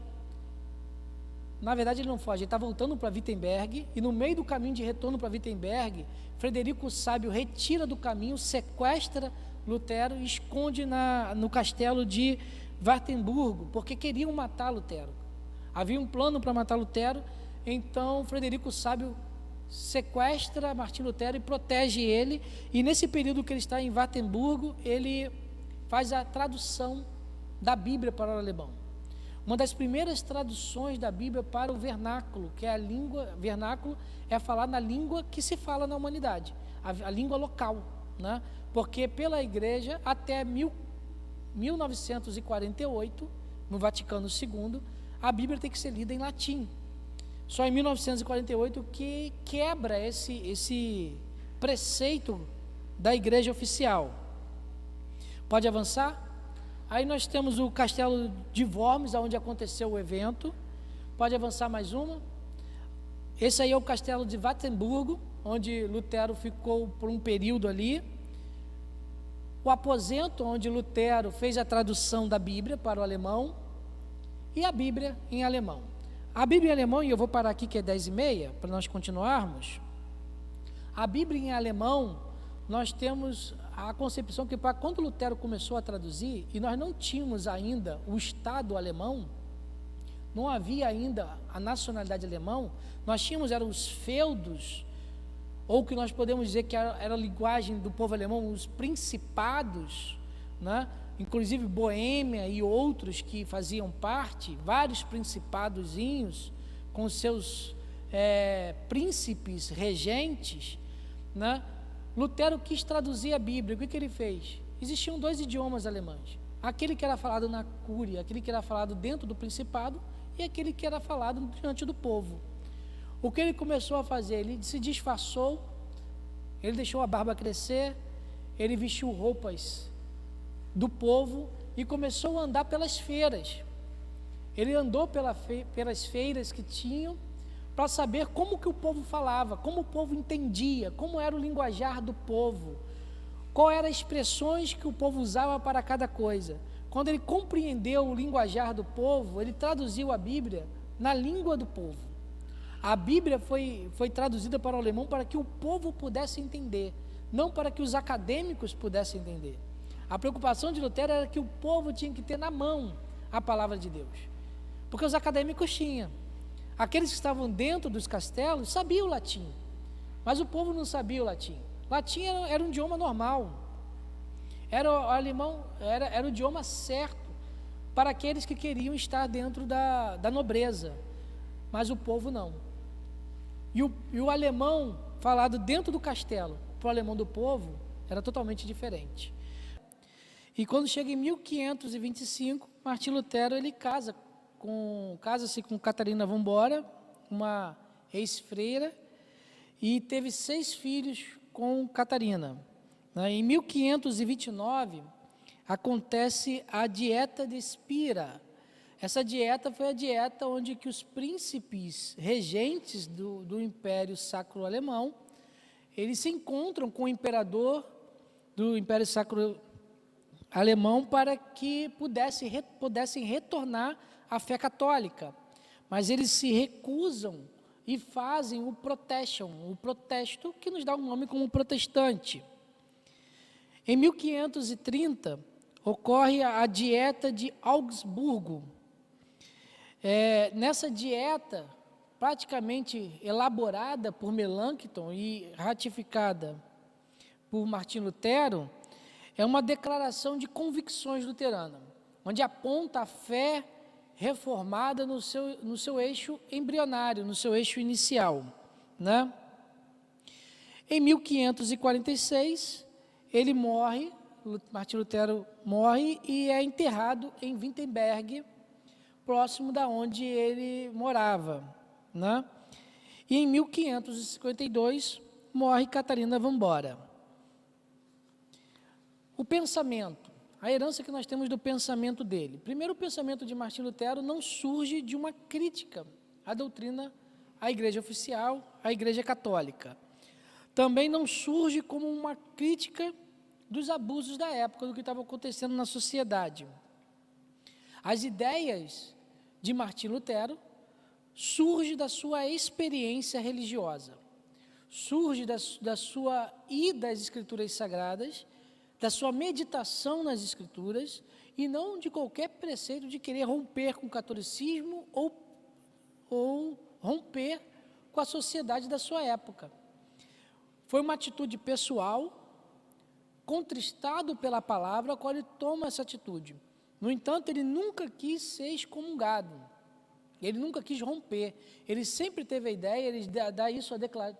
Na verdade ele não foge, ele está voltando para Wittenberg, e no meio do caminho de retorno para Wittenberg, Frederico o Sábio retira do caminho, sequestra Lutero e esconde no castelo de Wartenburgo, porque queriam matar Lutero. Havia um plano para matar Lutero, então Frederico o Sábio sequestra Martim Lutero e protege ele, e nesse período que ele está em Wartenburgo, ele faz a tradução da Bíblia para o alemão. Uma das primeiras traduções da Bíblia para o vernáculo, que é a língua, vernáculo é falar na língua que se fala na humanidade, a língua local, né? Porque pela igreja até 1948, no Vaticano II, a Bíblia tem que ser lida em latim. Só em 1948 que quebra esse preceito da igreja oficial. Pode avançar? Aí nós temos o Castelo de Worms, onde aconteceu o evento. Pode avançar mais uma? Esse aí é o Castelo de Wartenburgo, onde Lutero ficou por um período ali. O aposento, onde Lutero fez a tradução da Bíblia para o alemão. E a Bíblia em alemão. A Bíblia em alemão, e eu vou parar aqui que é 10h30, para nós continuarmos. A Bíblia em alemão, nós temos a concepção que quando Lutero começou a traduzir, e nós não tínhamos ainda o Estado alemão, não havia ainda a nacionalidade alemã, nós tínhamos, eram os feudos, ou que nós podemos dizer que era a linguagem do povo alemão, os principados, né? Inclusive Boêmia e outros que faziam parte, vários principadozinhos, com seus príncipes regentes, né? Lutero quis traduzir a Bíblia. O que ele fez? Existiam 2 idiomas alemães, aquele que era falado na Cúria, aquele que era falado dentro do Principado, e aquele que era falado diante do povo. O que ele começou a fazer? Ele se disfarçou, ele deixou a barba crescer, ele vestiu roupas do povo e começou a andar pelas feiras. Ele andou pelas feiras que tinham, para saber como que o povo falava, como o povo entendia, como era o linguajar do povo, qual eram as expressões que o povo usava para cada coisa. Quando ele compreendeu o linguajar do povo, ele traduziu a Bíblia na língua do povo. A Bíblia foi traduzida para o alemão para que o povo pudesse entender, não para que os acadêmicos pudessem entender. A preocupação de Lutero era que o povo tinha que ter na mão a palavra de Deus, porque os acadêmicos tinham. Aqueles que estavam dentro dos castelos sabiam o latim, mas o povo não sabia o latim. Latim era um idioma normal, era o alemão, era o idioma certo para aqueles que queriam estar dentro da nobreza, mas o povo não. E o alemão falado dentro do castelo para o alemão do povo era totalmente diferente. E quando chega em 1525, Martinho Lutero ele casa-se com Catarina Vambora, uma ex-freira, e teve 6 filhos com Catarina. Em 1529, acontece a Dieta de Spira. Essa dieta foi a dieta onde que os príncipes regentes do Império Sacro Alemão, eles se encontram com o imperador do Império Sacro Alemão para que pudessem retornar à fé católica, mas eles se recusam e fazem o protesto que nos dá um nome como protestante. Em 1530 ocorre a Dieta de Augsburgo. Nessa dieta, praticamente elaborada por Melanchthon e ratificada por Martinho Lutero, é uma declaração de convicções luterana, onde aponta a fé reformada no seu eixo embrionário, no seu eixo inicial, né? Em 1546, ele morre, Martinho Lutero morre e é enterrado em Wittenberg, próximo da onde ele morava, né? E em 1552, morre Catarina Vambora. O pensamento, a herança que nós temos do pensamento dele. Primeiro, o pensamento de Martinho Lutero não surge de uma crítica à doutrina, à igreja oficial, à igreja católica. Também não surge como uma crítica dos abusos da época, do que estava acontecendo na sociedade. As ideias de Martinho Lutero surgem da sua experiência religiosa, surge da sua ida às Escrituras Sagradas, da sua meditação nas Escrituras, e não de qualquer preceito de querer romper com o catolicismo ou romper com a sociedade da sua época. Foi uma atitude pessoal, contristado pela palavra, a qual ele toma essa atitude. No entanto, ele nunca quis ser excomungado, ele nunca quis romper, ele sempre teve a ideia, ele dá isso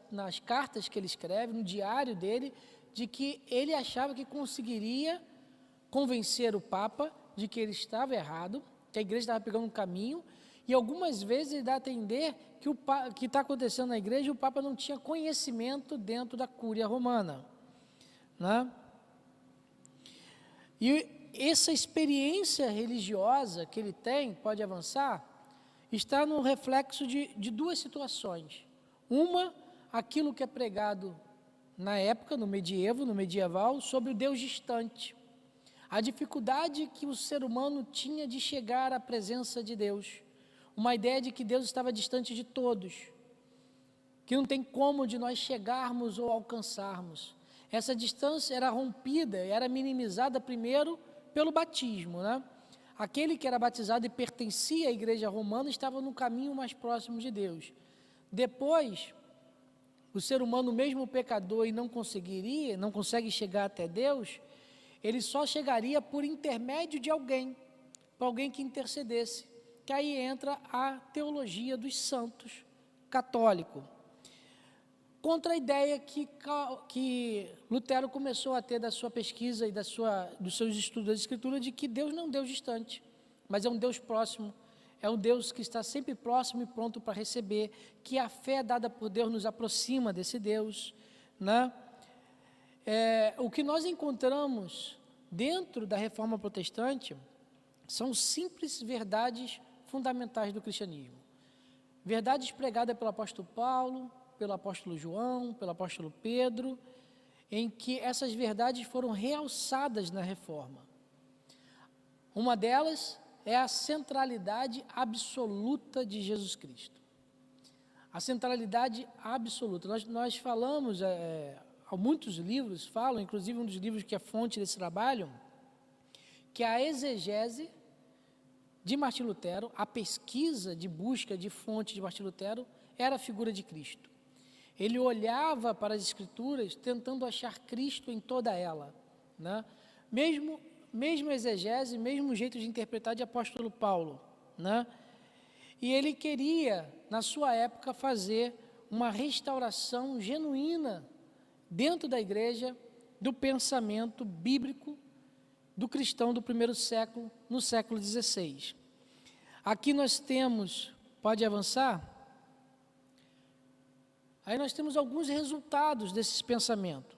nas cartas que ele escreve, no diário dele, de que ele achava que conseguiria convencer o Papa de que ele estava errado, que a igreja estava pegando um caminho, e algumas vezes ele dá a entender que o que está acontecendo na igreja, o Papa não tinha conhecimento dentro da Cúria Romana, né? E essa experiência religiosa que ele tem, pode avançar, está no reflexo de 2 situações. Uma, aquilo que é pregado na época, no medieval, sobre o Deus distante. A dificuldade que o ser humano tinha de chegar à presença de Deus. Uma ideia de que Deus estava distante de todos, que não tem como de nós chegarmos ou alcançarmos. Essa distância era rompida, era minimizada primeiro pelo batismo, né? Aquele que era batizado e pertencia à igreja romana estava no caminho mais próximo de Deus. Depois, o ser humano, mesmo pecador, e não consegue chegar até Deus, ele só chegaria por intermédio de alguém, para alguém que intercedesse, que aí entra a teologia dos santos católico, contra a ideia que Lutero começou a ter da sua pesquisa e dos seus estudos da Escritura, de que Deus não é um Deus distante, mas é um Deus próximo, é um Deus que está sempre próximo e pronto para receber, que a fé dada por Deus nos aproxima desse Deus, né? O que nós encontramos dentro da Reforma Protestante são simples verdades fundamentais do cristianismo. Verdades pregadas pelo apóstolo Paulo, pelo apóstolo João, pelo apóstolo Pedro, em que essas verdades foram realçadas na Reforma. Uma delas é a centralidade absoluta de Jesus Cristo. A centralidade absoluta. Nós falamos, muitos livros falam, inclusive um dos livros que é fonte desse trabalho, que a exegese de Martim Lutero, a pesquisa de busca de fonte de Martim Lutero, era a figura de Cristo. Ele olhava para as Escrituras tentando achar Cristo em toda ela, né? Mesmo exegese, mesmo jeito de interpretar de apóstolo Paulo, né? E ele queria, na sua época, fazer uma restauração genuína dentro da igreja do pensamento bíblico do cristão do primeiro século, no século XVI. Aqui nós temos, pode avançar? Aí nós temos alguns resultados desses pensamentos.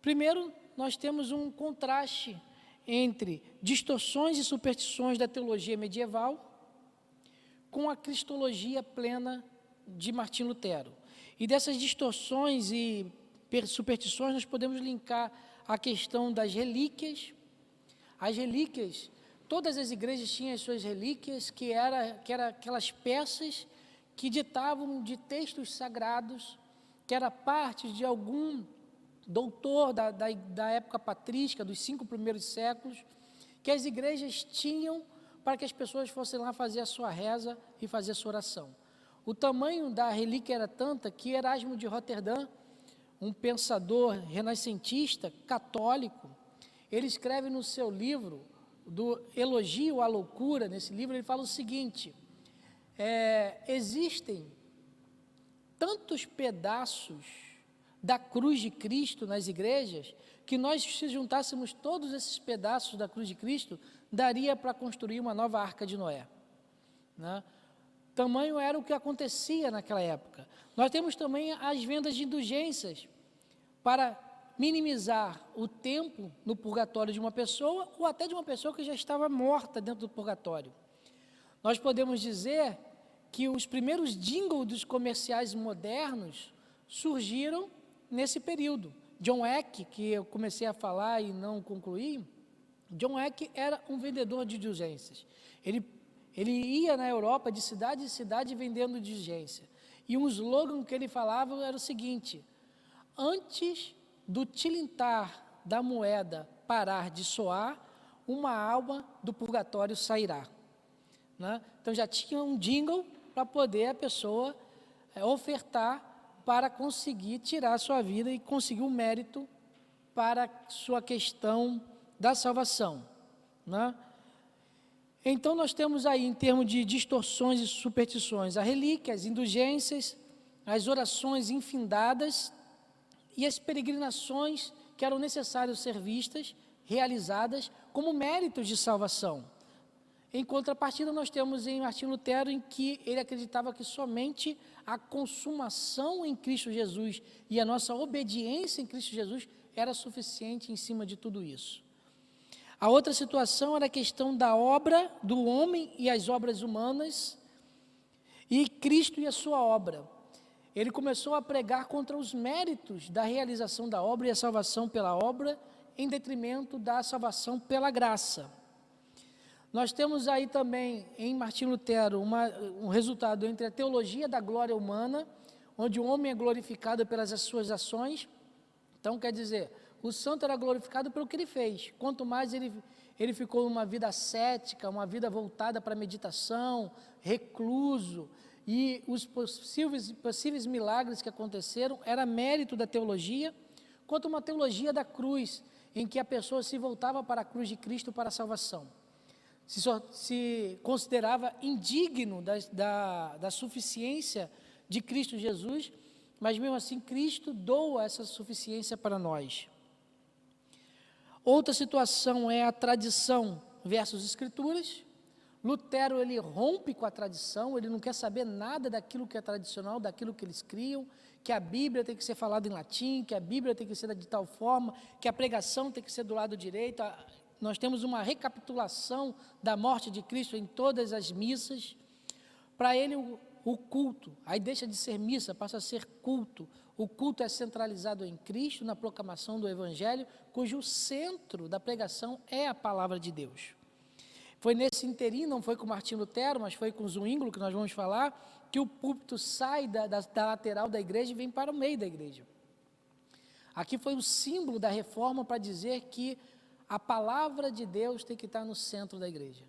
Primeiro, nós temos um contraste entre distorções e superstições da teologia medieval com a cristologia plena de Martim Lutero. E dessas distorções e superstições nós podemos linkar a questão das relíquias. As relíquias, todas as igrejas tinham as suas relíquias, que era aquelas peças que ditavam de textos sagrados, que era parte de algum doutor da época patrística, dos 5 primeiros séculos, que as igrejas tinham para que as pessoas fossem lá fazer a sua reza e fazer a sua oração. O tamanho da relíquia era tanta que Erasmo de Roterdã, um pensador renascentista, católico, ele escreve no seu livro, do Elogio à Loucura, nesse livro ele fala o seguinte: existem tantos pedaços da cruz de Cristo nas igrejas, que nós, se juntássemos todos esses pedaços da cruz de Cristo, daria para construir uma nova Arca de Noé, né? Tamanho era o que acontecia naquela época. Nós temos também as vendas de indulgências, para minimizar o tempo no purgatório de uma pessoa, ou até de uma pessoa que já estava morta dentro do purgatório. Nós podemos dizer que os primeiros jingles dos comerciais modernos surgiram nesse período. John Eck, que eu comecei a falar e não concluí, John Eck era um vendedor de indulgências. Ele ia na Europa de cidade em cidade vendendo indulgência. E um slogan que ele falava era o seguinte: antes do tilintar da moeda parar de soar, uma alma do purgatório sairá, né? Então já tinha um jingle para poder a pessoa ofertar para conseguir tirar a sua vida e conseguir o mérito para a sua questão da salvação, né? Então nós temos aí, em termos de distorções e superstições, a relíquia, as indulgências, as orações infindadas e as peregrinações que eram necessárias ser vistas, realizadas como méritos de salvação. Em contrapartida, nós temos em Martim Lutero, em que ele acreditava que somente a consumação em Cristo Jesus e a nossa obediência em Cristo Jesus era suficiente em cima de tudo isso. A outra situação era a questão da obra do homem e as obras humanas, e Cristo e a sua obra. Ele começou a pregar contra os méritos da realização da obra e a salvação pela obra, em detrimento da salvação pela graça. Nós temos aí também, em Martim Lutero, um resultado entre a teologia da glória humana, onde o homem é glorificado pelas suas ações. Então, quer dizer, o santo era glorificado pelo que ele fez. Quanto mais ele ficou numa vida ascética, uma vida voltada para a meditação, recluso, e os possíveis milagres que aconteceram era mérito da teologia, quanto uma teologia da cruz, em que a pessoa se voltava para a cruz de Cristo para a salvação. Se considerava indigno da suficiência de Cristo Jesus, mas mesmo assim Cristo doa essa suficiência para nós. Outra situação é a tradição versus escrituras. Lutero, ele rompe com a tradição, ele não quer saber nada daquilo que é tradicional, daquilo que eles criam, que a Bíblia tem que ser falada em latim, que a Bíblia tem que ser de tal forma, que a pregação tem que ser do lado direito. Nós temos uma recapitulação da morte de Cristo em todas as missas. Para ele, o culto, aí deixa de ser missa, passa a ser culto. O culto é centralizado em Cristo, na proclamação do Evangelho, cujo centro da pregação é a palavra de Deus. Foi nesse inteirinho, não foi com Martinho Lutero, mas foi com Zwinglio, que nós vamos falar, que o púlpito sai da lateral da igreja e vem para o meio da igreja. Aqui foi o símbolo da reforma para dizer que a palavra de Deus tem que estar no centro da igreja.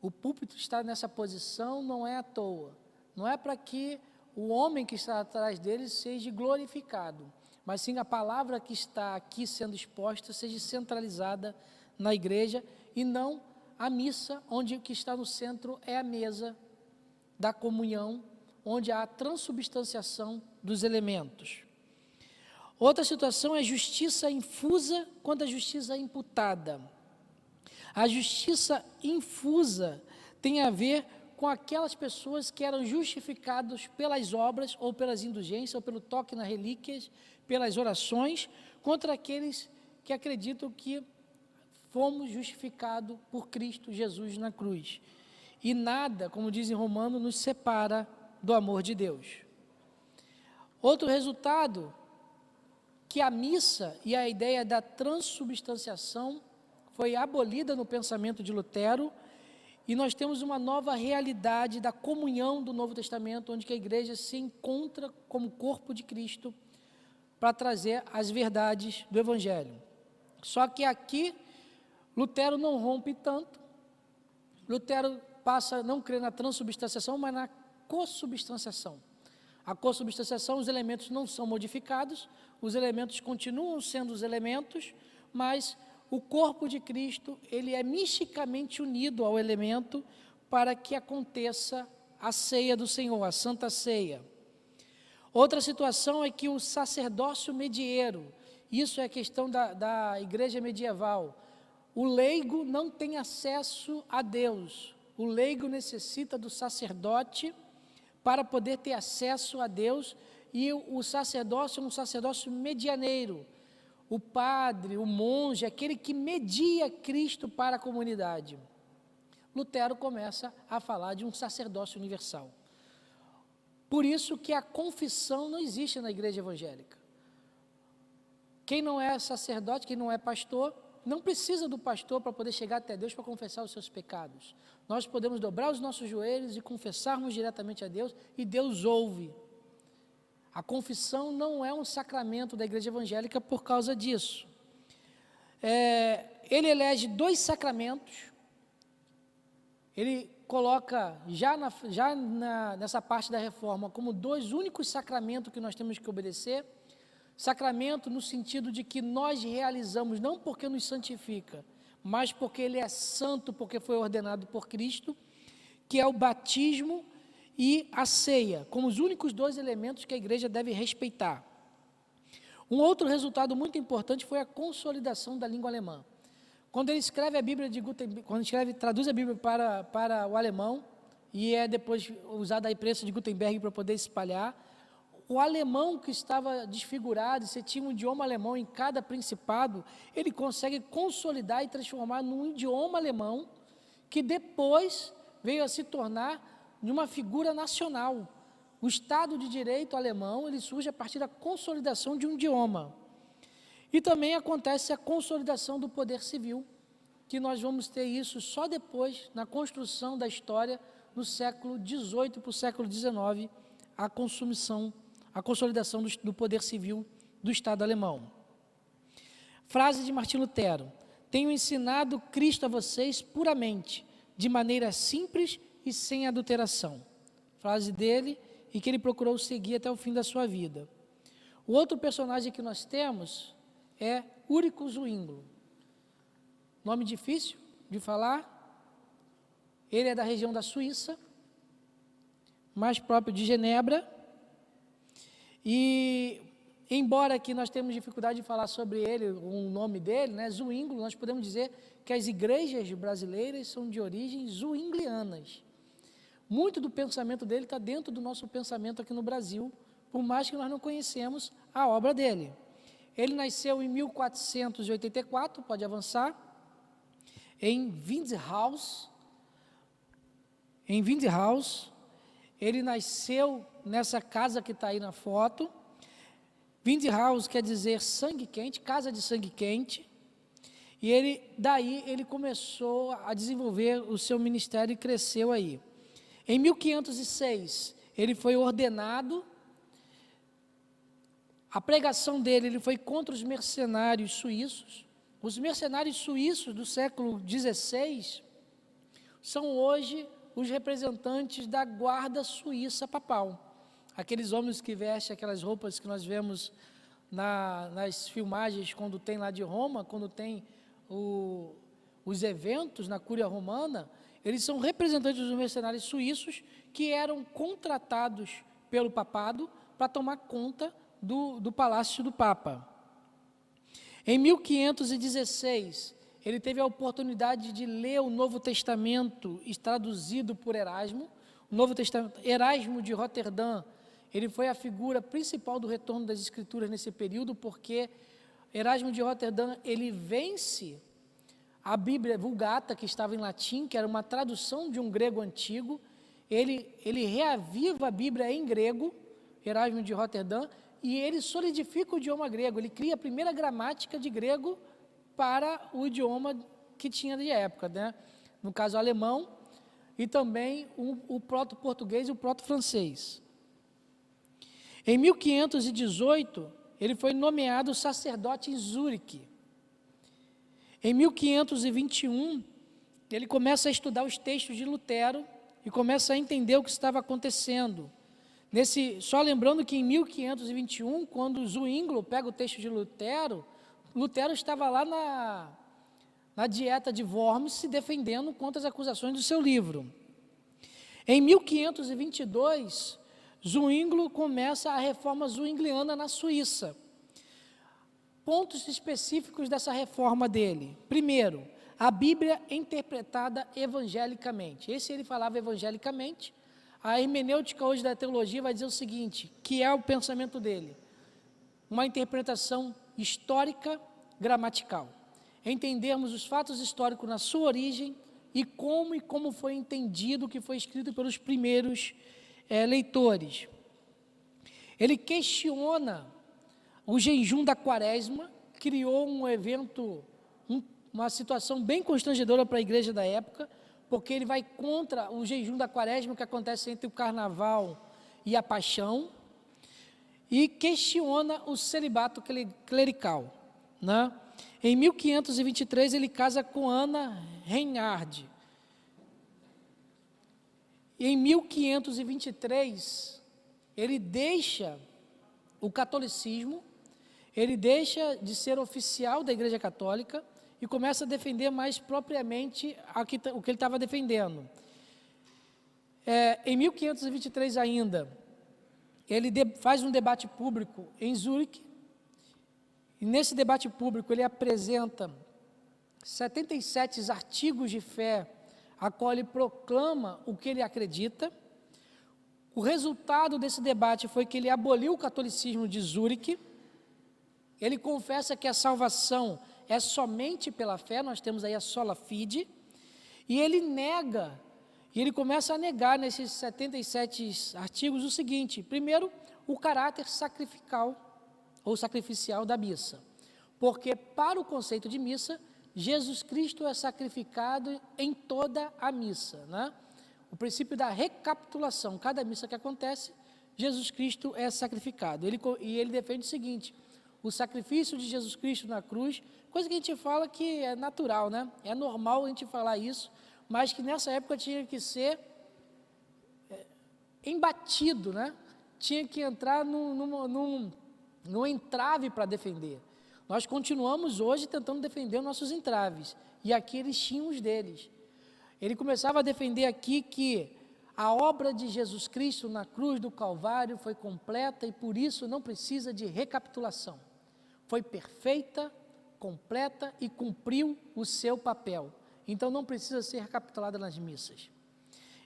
O púlpito está nessa posição não é à toa, não é para que o homem que está atrás dele seja glorificado, mas sim a palavra que está aqui sendo exposta seja centralizada na igreja e não a missa, onde o que está no centro é a mesa da comunhão, onde há a transubstanciação dos elementos. Outra situação é justiça infusa contra a justiça imputada. A justiça infusa tem a ver com aquelas pessoas que eram justificadas pelas obras, ou pelas indulgências, ou pelo toque nas relíquias, pelas orações, contra aqueles que acreditam que fomos justificados por Cristo Jesus na cruz. E nada, como diz em Romanos, nos separa do amor de Deus. Outro resultado, que a missa e a ideia da transubstanciação foi abolida no pensamento de Lutero, e nós temos uma nova realidade da comunhão do Novo Testamento, onde que a igreja se encontra como corpo de Cristo para trazer as verdades do Evangelho. Só que aqui, Lutero não rompe tanto. Lutero passa a não crer na transubstanciação, mas na consubstanciação. A consubstanciação, os elementos não são modificados, os elementos continuam sendo os elementos, mas o corpo de Cristo, ele é misticamente unido ao elemento para que aconteça a ceia do Senhor, a Santa Ceia. Outra situação é que o sacerdócio medieiro, isso é questão da igreja medieval, o leigo não tem acesso a Deus, o leigo necessita do sacerdote para poder ter acesso a Deus, e o sacerdócio é um sacerdócio medianeiro, o padre, o monge, aquele que media Cristo para a comunidade. Lutero começa a falar de um sacerdócio universal. Por isso que a confissão não existe na igreja evangélica. Quem não é sacerdote, quem não é pastor, não precisa do pastor para poder chegar até Deus para confessar os seus pecados. Nós podemos dobrar os nossos joelhos e confessarmos diretamente a Deus, e Deus ouve. A confissão não é um sacramento da igreja evangélica por causa disso. Ele elege 2 sacramentos, ele coloca nessa parte da reforma como 2 únicos sacramentos que nós temos que obedecer. Sacramento no sentido de que nós realizamos não porque nos santifica, mas porque ele é santo, porque foi ordenado por Cristo, que é o batismo e a ceia, como os únicos 2 elementos que a igreja deve respeitar. Um outro resultado muito importante foi a consolidação da língua alemã. Quando ele escreve a Bíblia de Gutenberg, traduz a Bíblia para o alemão, e é depois usada a imprensa de Gutenberg para poder espalhar, o alemão que estava desfigurado, você tinha um idioma alemão em cada principado, ele consegue consolidar e transformar num idioma alemão, que depois veio a se tornar de uma figura nacional. O Estado de Direito alemão, ele surge a partir da consolidação de um idioma. E também acontece a consolidação do poder civil, que nós vamos ter isso só depois, na construção da história, no século XVIII para o século XIX, a consolidação do poder civil do Estado alemão. Frase de Martinho Lutero: tenho ensinado Cristo a vocês puramente, de maneira simples e sem adulteração. Frase dele, e que ele procurou seguir até o fim da sua vida. O outro personagem que nós temos é Ulrico Zwinglio. Nome difícil de falar. Ele é da região da Suíça, mais próprio de Genebra, e embora aqui nós temos dificuldade de falar sobre ele, o nome dele, né, Zwinglio, nós podemos dizer que as igrejas brasileiras são de origem zwinglianas. Muito do pensamento dele está dentro do nosso pensamento aqui no Brasil, por mais que nós não conhecemos a obra dele. Ele nasceu em 1484, pode avançar, em Windhouse. Em Windhouse, ele nasceu nessa casa que está aí na foto. Windhouse quer dizer sangue quente, casa de sangue quente. E daí ele começou a desenvolver o seu ministério e cresceu aí. Em 1506, ele foi ordenado. A pregação dele, ele foi contra os mercenários suíços. Os mercenários suíços do século XVI são hoje os representantes da guarda suíça papal. Aqueles homens que vestem aquelas roupas que nós vemos nas filmagens, quando tem lá de Roma, quando tem os eventos na Cúria Romana, eles são representantes dos mercenários suíços que eram contratados pelo papado para tomar conta do palácio do Papa. Em 1516, ele teve a oportunidade de ler o Novo Testamento traduzido por Erasmo. O Novo Testamento, Erasmo de Roterdã, ele foi a figura principal do retorno das Escrituras nesse período, porque Erasmo de Roterdã, ele vence a Bíblia Vulgata, que estava em latim, que era uma tradução de um grego antigo. Ele reaviva a Bíblia em grego, Erasmo de Roterdã, e ele solidifica o idioma grego. Ele cria a primeira gramática de grego para o idioma que tinha de época, né? No caso, o alemão, e também o proto-português e o proto-francês. Em 1518, ele foi nomeado sacerdote em Zurique. Em 1521, ele começa a estudar os textos de Lutero e começa a entender o que estava acontecendo. Só lembrando que em 1521, quando Zwinglio pega o texto de Lutero, Lutero estava lá na dieta de Worms, se defendendo contra as acusações do seu livro. Em 1522, Zwinglio começa a reforma zwingliana na Suíça. Pontos específicos dessa reforma dele. Primeiro, a Bíblia interpretada evangelicamente. Esse ele falava evangelicamente. A hermenêutica hoje da teologia vai dizer o seguinte, que é o pensamento dele. Uma interpretação histórica, gramatical. Entendermos os fatos históricos na sua origem e como foi entendido o que foi escrito pelos primeiros leitores. Ele questiona o jejum da Quaresma, criou um evento, uma situação bem constrangedora para a igreja da época, porque ele vai contra o jejum da Quaresma que acontece entre o Carnaval e a Paixão, e questiona o celibato clerical, né? Em 1523 ele casa com Ana Reinhard. Em 1523 ele deixa o catolicismo, ele deixa de ser oficial da Igreja Católica e começa a defender mais propriamente o que ele estava defendendo. Em 1523 ainda, ele faz um debate público em Zurique, e nesse debate público ele apresenta 77 artigos de fé, a qual ele proclama o que ele acredita. O resultado desse debate foi que ele aboliu o catolicismo de Zurique, ele confessa que a salvação é somente pela fé, nós temos aí a sola fide, e ele nega, e ele começa a negar nesses 77 artigos o seguinte: primeiro, o caráter sacrificial da missa, porque para o conceito de missa, Jesus Cristo é sacrificado em toda a missa, né? O princípio da recapitulação, cada missa que acontece, Jesus Cristo é sacrificado. E ele defende o seguinte: o sacrifício de Jesus Cristo na cruz, coisa que a gente fala que é natural, né? É normal a gente falar isso, mas que nessa época tinha que ser embatido, né? Tinha que entrar num entrave para defender. Nós continuamos hoje tentando defender os nossos entraves, e aqui eles tinham os deles. Ele começava a defender aqui que A obra de Jesus Cristo na cruz do Calvário foi completa e por isso não precisa de recapitulação. Foi perfeita, completa e cumpriu o seu papel. Então não precisa ser recapitulada nas missas.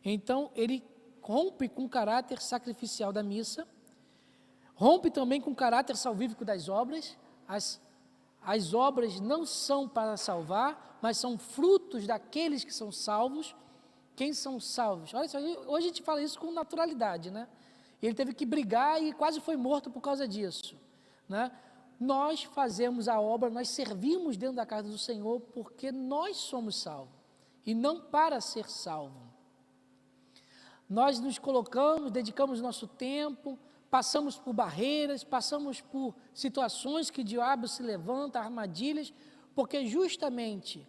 Então ele rompe com o caráter sacrificial da missa, rompe também com o caráter salvífico das obras. As obras não são para salvar, mas são frutos daqueles que são salvos. Quem são salvos? Olha só, hoje a gente fala isso com naturalidade, né? Ele teve que brigar e quase foi morto por causa disso, né? Nós fazemos a obra, nós servimos dentro da casa do Senhor porque nós somos salvos e não para ser salvo. Nós nos colocamos, dedicamos nosso tempo, passamos por barreiras, passamos por situações que o diabo se levanta, armadilhas, porque justamente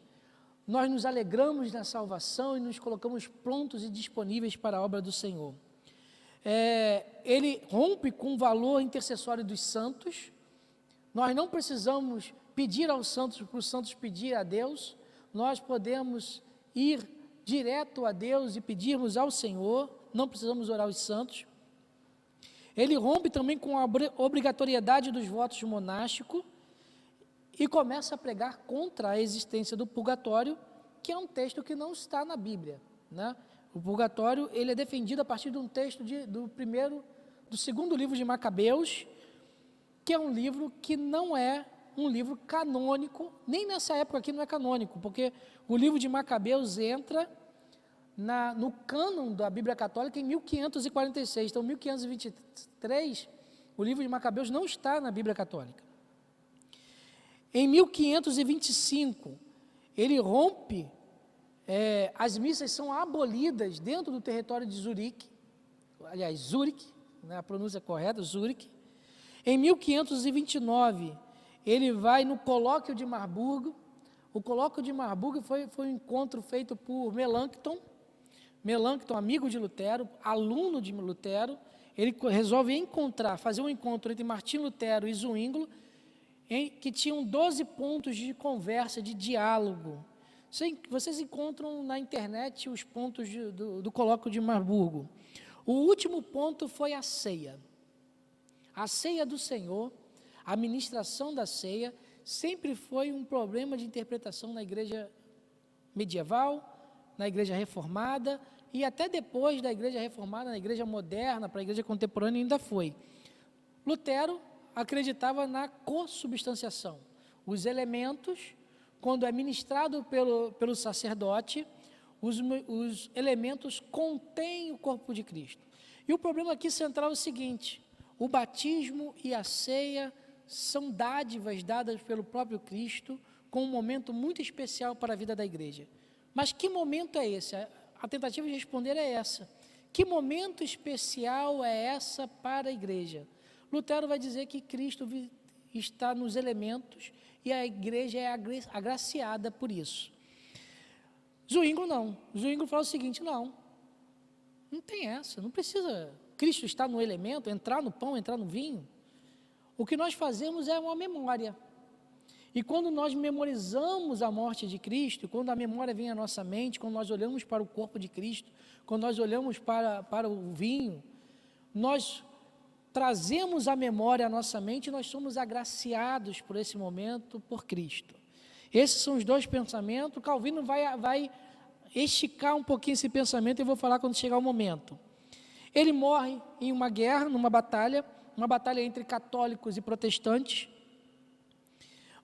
nós nos alegramos na salvação e nos colocamos prontos e disponíveis para a obra do Senhor. Ele rompe com o valor intercessório dos santos. Nós não precisamos pedir aos santos para os santos pedir a Deus, nós podemos ir direto a Deus e pedirmos ao Senhor, não precisamos orar aos santos. Ele rompe também com a obrigatoriedade dos votos monásticos e começa a pregar contra a existência do purgatório, que é um texto que não está na Bíblia, né? O purgatório, ele é defendido a partir de um texto do segundo livro de Macabeus, que é um livro que não é um livro canônico, nem nessa época aqui não é canônico, porque o livro de Macabeus entra no cânon da Bíblia Católica em 1546, então 1523, o livro de Macabeus não está na Bíblia Católica. Em 1525, ele rompe, as missas são abolidas dentro do território de Zurique, aliás, Zurique, né, a pronúncia correta, Zurique. Em 1529, ele vai no colóquio de Marburgo. O colóquio de Marburgo foi um encontro feito por Melancton, amigo de Lutero, aluno de Lutero. Ele resolve fazer um encontro entre Martim Lutero e Zwinglio, que tinham 12 pontos de conversa, de diálogo. Vocês encontram na internet os pontos do colóquio de Marburgo. O último ponto foi a ceia. A ceia do Senhor, a ministração da ceia, sempre foi um problema de interpretação na igreja medieval, na igreja reformada, e até depois da igreja reformada, na igreja moderna, para a igreja contemporânea ainda foi. Lutero acreditava na consubstanciação. Os elementos, quando é ministrado pelo sacerdote, os elementos contêm o corpo de Cristo. E o problema aqui central é o seguinte: o batismo e a ceia são dádivas dadas pelo próprio Cristo, com um momento muito especial para a vida da igreja. Mas que momento é esse? A tentativa de responder é essa. Que momento especial é essa para a igreja? Lutero vai dizer que Cristo está nos elementos e a igreja é agraciada por isso. Zwinglio não. Zwinglio fala o seguinte: não tem essa, não precisa Cristo estar no elemento, entrar no pão, entrar no vinho. O que nós fazemos é uma memória. E quando nós memorizamos a morte de Cristo, quando a memória vem à nossa mente, quando nós olhamos para o corpo de Cristo, quando nós olhamos para o vinho, nós trazemos a memória à nossa mente e nós somos agraciados por esse momento, por Cristo. Esses são os dois pensamentos. Calvino vai esticar um pouquinho esse pensamento e eu vou falar quando chegar o momento. Ele morre em uma guerra, numa batalha entre católicos e protestantes,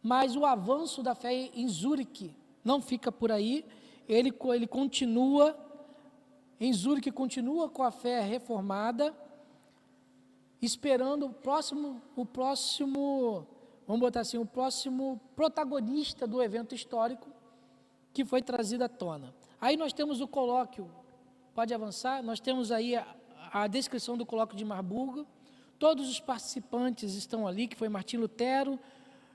mas o avanço da fé em Zurique não fica por aí. Ele continua, em Zurique continua com a fé reformada, esperando o próximo protagonista do evento histórico que foi trazido à tona. Aí nós temos o colóquio, pode avançar, nós temos aí a descrição do colóquio de Marburgo. Todos os participantes estão ali, que foi Martim Lutero,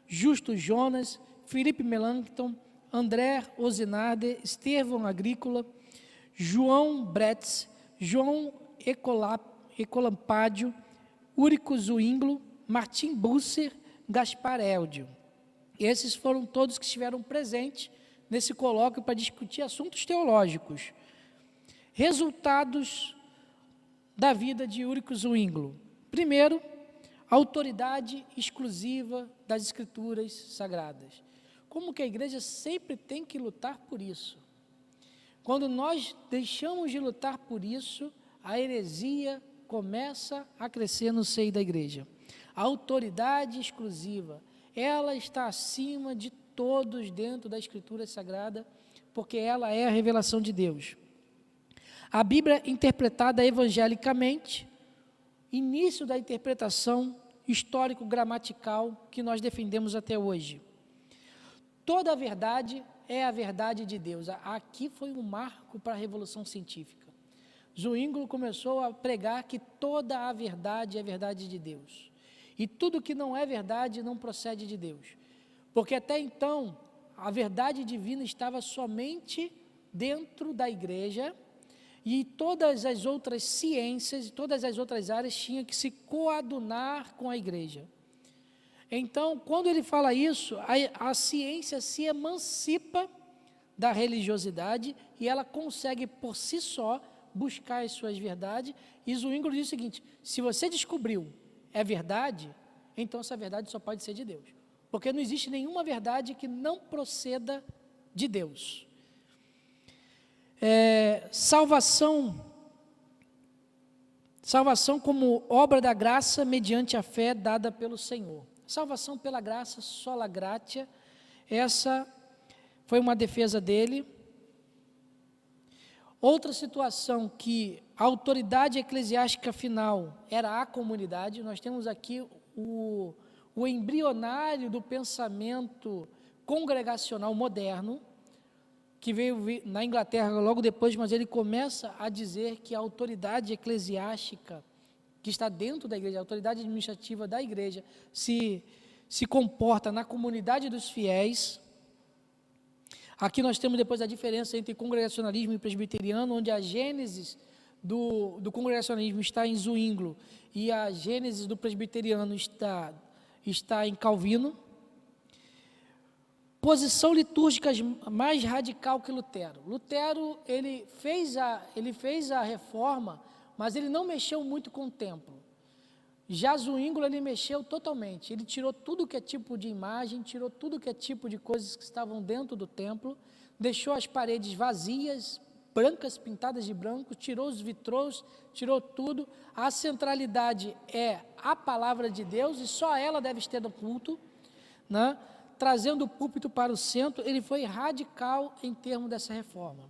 Justo Jonas, Filipe Melanchthon, André Osinarde, Estevão Agrícola, João Bretz, João Ecolampádio, Úrico Zwinglio, Martim Busser, Gaspar Eldio. Esses foram todos que estiveram presentes nesse colóquio para discutir assuntos teológicos. Resultados da vida de Ulrich Zwingli. Primeiro, autoridade exclusiva das Escrituras Sagradas. Como que a igreja sempre tem que lutar por isso. Quando nós deixamos de lutar por isso, a heresia começa a crescer no seio da igreja. A autoridade exclusiva, ela está acima de todos dentro da Escritura Sagrada, porque ela é a revelação de Deus. A Bíblia interpretada evangelicamente, início da interpretação histórico-gramatical que nós defendemos até hoje. Toda a verdade é a verdade de Deus. Aqui foi um marco para a Revolução Científica. Zwingli começou a pregar que toda a verdade é verdade de Deus. E tudo que não é verdade não procede de Deus. Porque até então, a verdade divina estava somente dentro da igreja, e todas as outras ciências, todas as outras áreas tinham que se coadunar com a igreja. Então, quando ele fala isso, a ciência se emancipa da religiosidade e ela consegue por si só buscar as suas verdades. E Zwingli diz o seguinte: se você descobriu é verdade, então essa verdade só pode ser de Deus. Porque não existe nenhuma verdade que não proceda de Deus. Salvação como obra da graça mediante a fé dada pelo Senhor. Salvação pela graça, sola gratia, essa foi uma defesa dele. Outra situação que a autoridade eclesiástica final era a comunidade, nós temos aqui o embrionário do pensamento congregacional moderno, que veio na Inglaterra logo depois, mas ele começa a dizer que a autoridade eclesiástica que está dentro da igreja, a autoridade administrativa da igreja, se comporta na comunidade dos fiéis. Aqui nós temos depois a diferença entre congregacionalismo e presbiteriano, onde a gênese do congregacionalismo está em Zwingli e a gênese do presbiteriano está em Calvino. Posição litúrgica mais radical que Lutero. Lutero, ele fez a reforma, mas ele não mexeu muito com o templo. Já Zwingli, ele mexeu totalmente. Ele tirou tudo que é tipo de imagem, tirou tudo que é tipo de coisas que estavam dentro do templo, deixou as paredes vazias, brancas, pintadas de branco, tirou os vitrôs, tirou tudo. A centralidade é a palavra de Deus e só ela deve estar no culto, né? Trazendo o púlpito para o centro. Ele foi radical em termos dessa reforma.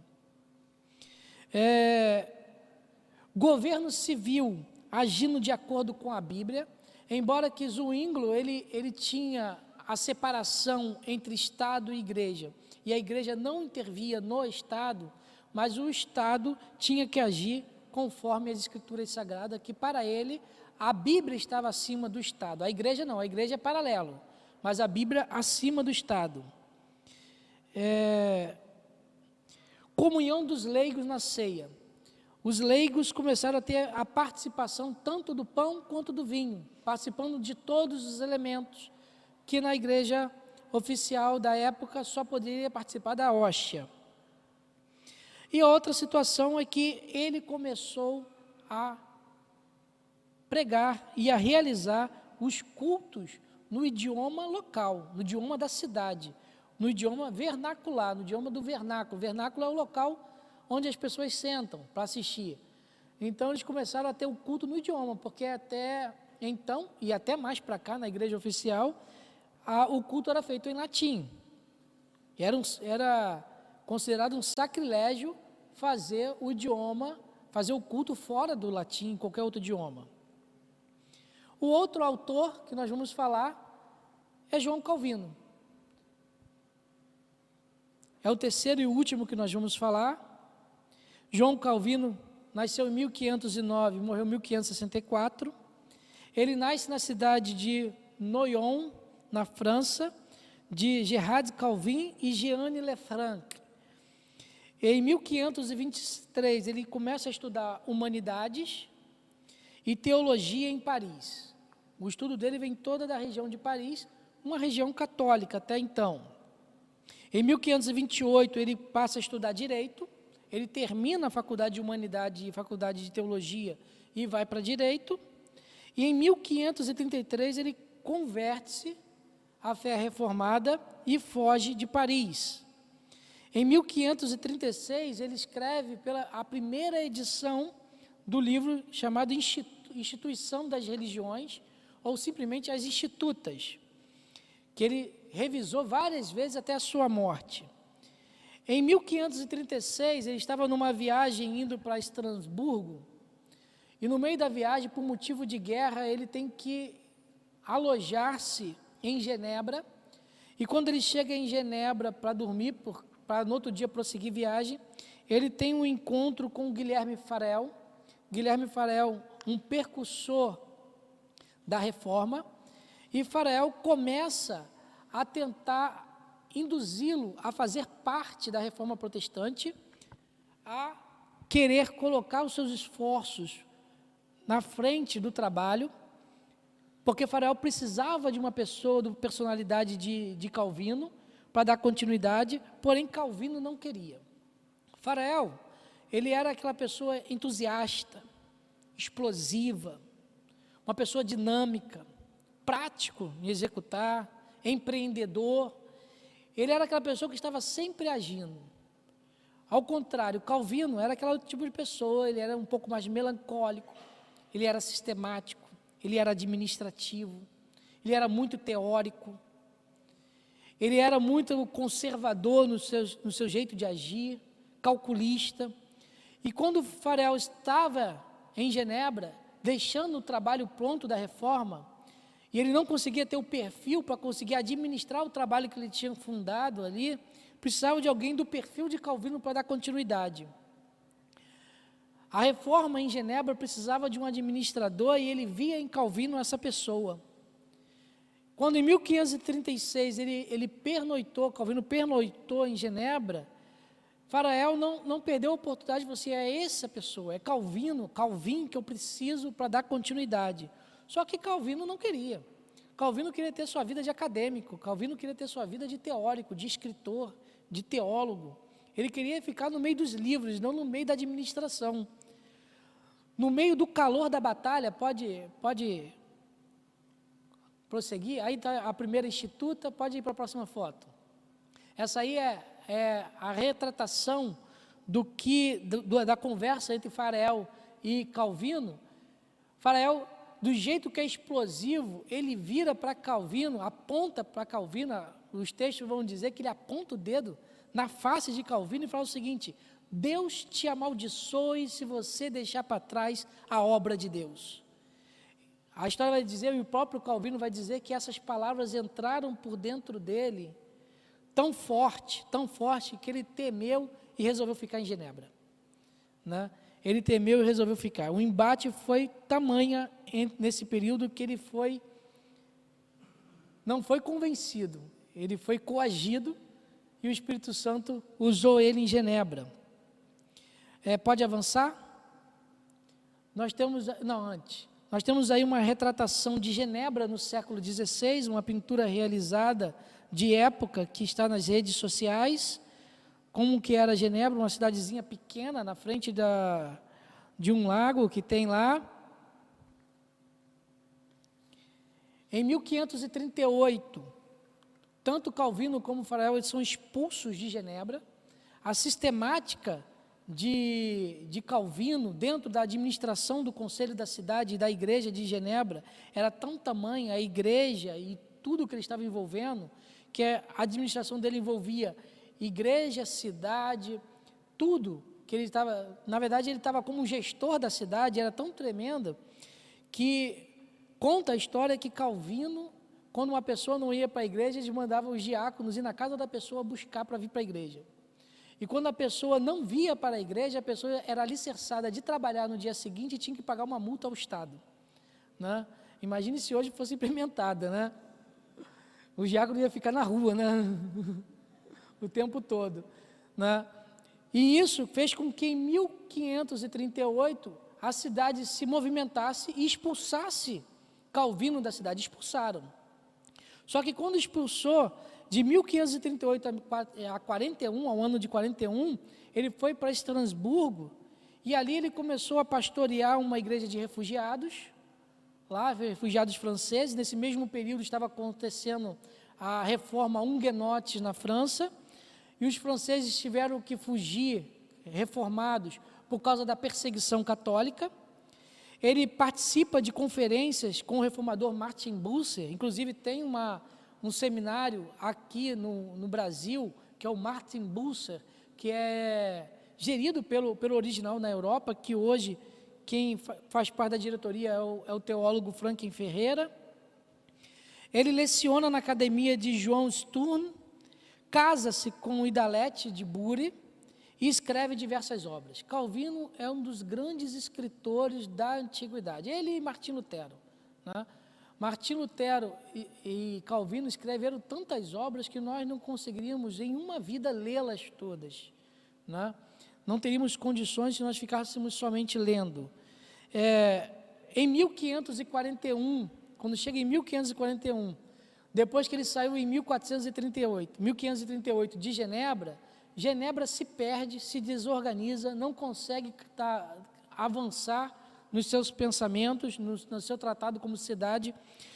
Governo civil agindo de acordo com a Bíblia, embora que Zwingli, ele tinha a separação entre Estado e Igreja, e a Igreja não intervia no Estado, mas o Estado tinha que agir conforme as Escrituras Sagradas, que para ele a Bíblia estava acima do Estado. A Igreja não, a Igreja é paralelo, mas a Bíblia acima do Estado. Comunhão dos leigos na ceia. Os leigos começaram a ter a participação tanto do pão quanto do vinho, participando de todos os elementos, que na igreja oficial da época só poderia participar da hóstia. E outra situação é que ele começou a pregar e a realizar os cultos no idioma local, no idioma da cidade, no idioma vernacular, no idioma do vernáculo. O vernáculo é o local onde as pessoas sentam para assistir. Então, eles começaram a ter o culto no idioma, porque até então, e até mais para cá, na igreja oficial, o culto era feito em latim. Era considerado um sacrilégio fazer o culto fora do latim, em qualquer outro idioma. O outro autor que nós vamos falar é João Calvino. É o terceiro e último que nós vamos falar. João Calvino nasceu em 1509, morreu em 1564. Ele nasce na cidade de Noyon, na França, de Gerard Calvin e Jeanne Lefranc. Em 1523, ele começa a estudar humanidades e teologia em Paris. O estudo dele vem toda da região de Paris, uma região católica até então. Em 1528, ele passa a estudar direito. ele termina a faculdade de Humanidade e faculdade de Teologia e vai para Direito, e em 1533 ele converte-se à fé reformada e foge de Paris. Em 1536 ele escreve a primeira edição do livro chamado Instituição das Religiões, ou simplesmente as Institutas, que ele revisou várias vezes até a sua morte. Em 1536, ele estava numa viagem indo para Estrasburgo, e no meio da viagem, por motivo de guerra, ele tem que alojar-se em Genebra, e quando ele chega em Genebra para dormir, para no outro dia prosseguir viagem, ele tem um encontro com Guilherme Farel. Guilherme Farel, um precursor da Reforma, e Farel começa a tentar induzi-lo a fazer parte da Reforma Protestante, a querer colocar os seus esforços na frente do trabalho, porque Farel precisava de uma pessoa, de personalidade de Calvino, para dar continuidade, porém Calvino não queria. Farel, ele era aquela pessoa entusiasta, explosiva, uma pessoa dinâmica, prático em executar, empreendedor. Ele era aquela pessoa que estava sempre agindo. Ao contrário, Calvino era aquele tipo de pessoa, ele era um pouco mais melancólico, ele era sistemático, ele era administrativo, ele era muito teórico, ele era muito conservador no seu jeito de agir, calculista. E quando Farel estava em Genebra, deixando o trabalho pronto da reforma, e ele não conseguia ter o perfil para conseguir administrar o trabalho que ele tinha fundado ali, precisava de alguém do perfil de Calvino para dar continuidade. A reforma em Genebra precisava de um administrador e ele via em Calvino essa pessoa. Quando em 1536 Calvino pernoitou em Genebra, Farel não perdeu a oportunidade de você, é essa pessoa, é Calvin que eu preciso para dar continuidade. Só que Calvino não queria. Calvino queria ter sua vida de acadêmico, Calvino queria ter sua vida de teórico, de escritor, de teólogo. Ele queria ficar no meio dos livros, não no meio da administração. No meio do calor da batalha, pode prosseguir? Aí está a primeira instituta, pode ir para a próxima foto. Essa aí é a retratação da conversa entre Farel e Calvino. Farel, do jeito que é explosivo, ele vira para Calvino, aponta para Calvino, os textos vão dizer que ele aponta o dedo na face de Calvino e fala o seguinte: Deus te amaldiçoe se você deixar para trás a obra de Deus. A história vai dizer, e o próprio Calvino vai dizer que essas palavras entraram por dentro dele tão forte, que ele temeu e resolveu ficar em Genebra. Né? Ele temeu e resolveu ficar. O embate foi tamanha nesse período que ele não foi convencido, ele foi coagido e o Espírito Santo usou ele em Genebra. Pode avançar? Nós temos aí uma retratação de Genebra no século XVI, uma pintura realizada de época que está nas redes sociais, como que era Genebra, uma cidadezinha pequena na frente de um lago que tem lá. Em 1538, tanto Calvino como Farel eles são expulsos de Genebra. A sistemática de Calvino dentro da administração do conselho da cidade e da igreja de Genebra era tão tamanha, a igreja e tudo que ele estava envolvendo, que a administração dele envolvia igreja, cidade, tudo que ele estava, na verdade ele estava como gestor da cidade, era tão tremendo, que conta a história que Calvino, quando uma pessoa não ia para a igreja, eles mandavam os diáconos ir na casa da pessoa buscar para vir para a igreja. E quando a pessoa não via para a igreja, a pessoa era alicerçada de trabalhar no dia seguinte e tinha que pagar uma multa ao Estado. Né? Imagine se hoje fosse implementada, né? O diácono ia ficar na rua, né? O tempo todo. Né? E isso fez com que em 1538 a cidade se movimentasse e expulsasse Calvino da cidade. Expulsaram. Só que quando expulsou, De 1538 a 41, ao ano de 41, ele foi para Estrasburgo, e ali ele começou a pastorear uma igreja de refugiados, lá, refugiados franceses. Nesse mesmo período estava acontecendo a reforma huguenote na França, e os franceses tiveram que fugir, reformados, por causa da perseguição católica. Ele participa de conferências com o reformador Martin Bucer, inclusive tem um seminário aqui no Brasil, que é o Martin Bucer, que é gerido pelo original na Europa, que hoje quem faz parte da diretoria é o teólogo Franklin Ferreira. Ele leciona na academia de João Sturm, casa-se com Idalete de Bure e escreve diversas obras. Calvino é um dos grandes escritores da antiguidade, ele e Martim Lutero, né? Martim Lutero e Calvino escreveram tantas obras que nós não conseguiríamos em uma vida lê-las todas, né? Não teríamos condições se nós ficássemos somente lendo. Em 1541, quando chega em 1541, depois que ele saiu em 1538 de Genebra, Genebra se perde, se desorganiza, não consegue avançar nos seus pensamentos, no seu tratado como cidade.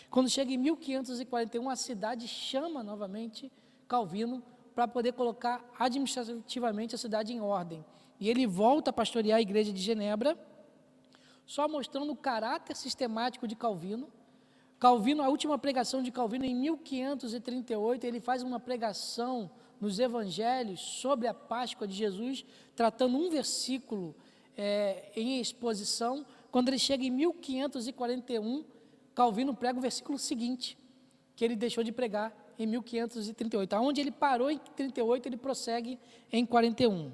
Quando chega em 1541, a cidade chama novamente Calvino para poder colocar administrativamente a cidade em ordem. E ele volta a pastorear a igreja de Genebra, só mostrando o caráter sistemático de Calvino. Calvino, a última pregação de Calvino, em 1538, ele faz uma pregação nos evangelhos sobre a Páscoa de Jesus, tratando um versículo em exposição. Quando ele chega em 1541, Calvino prega o versículo seguinte, que ele deixou de pregar em 1538. Aonde ele parou em 38, ele prossegue em 41.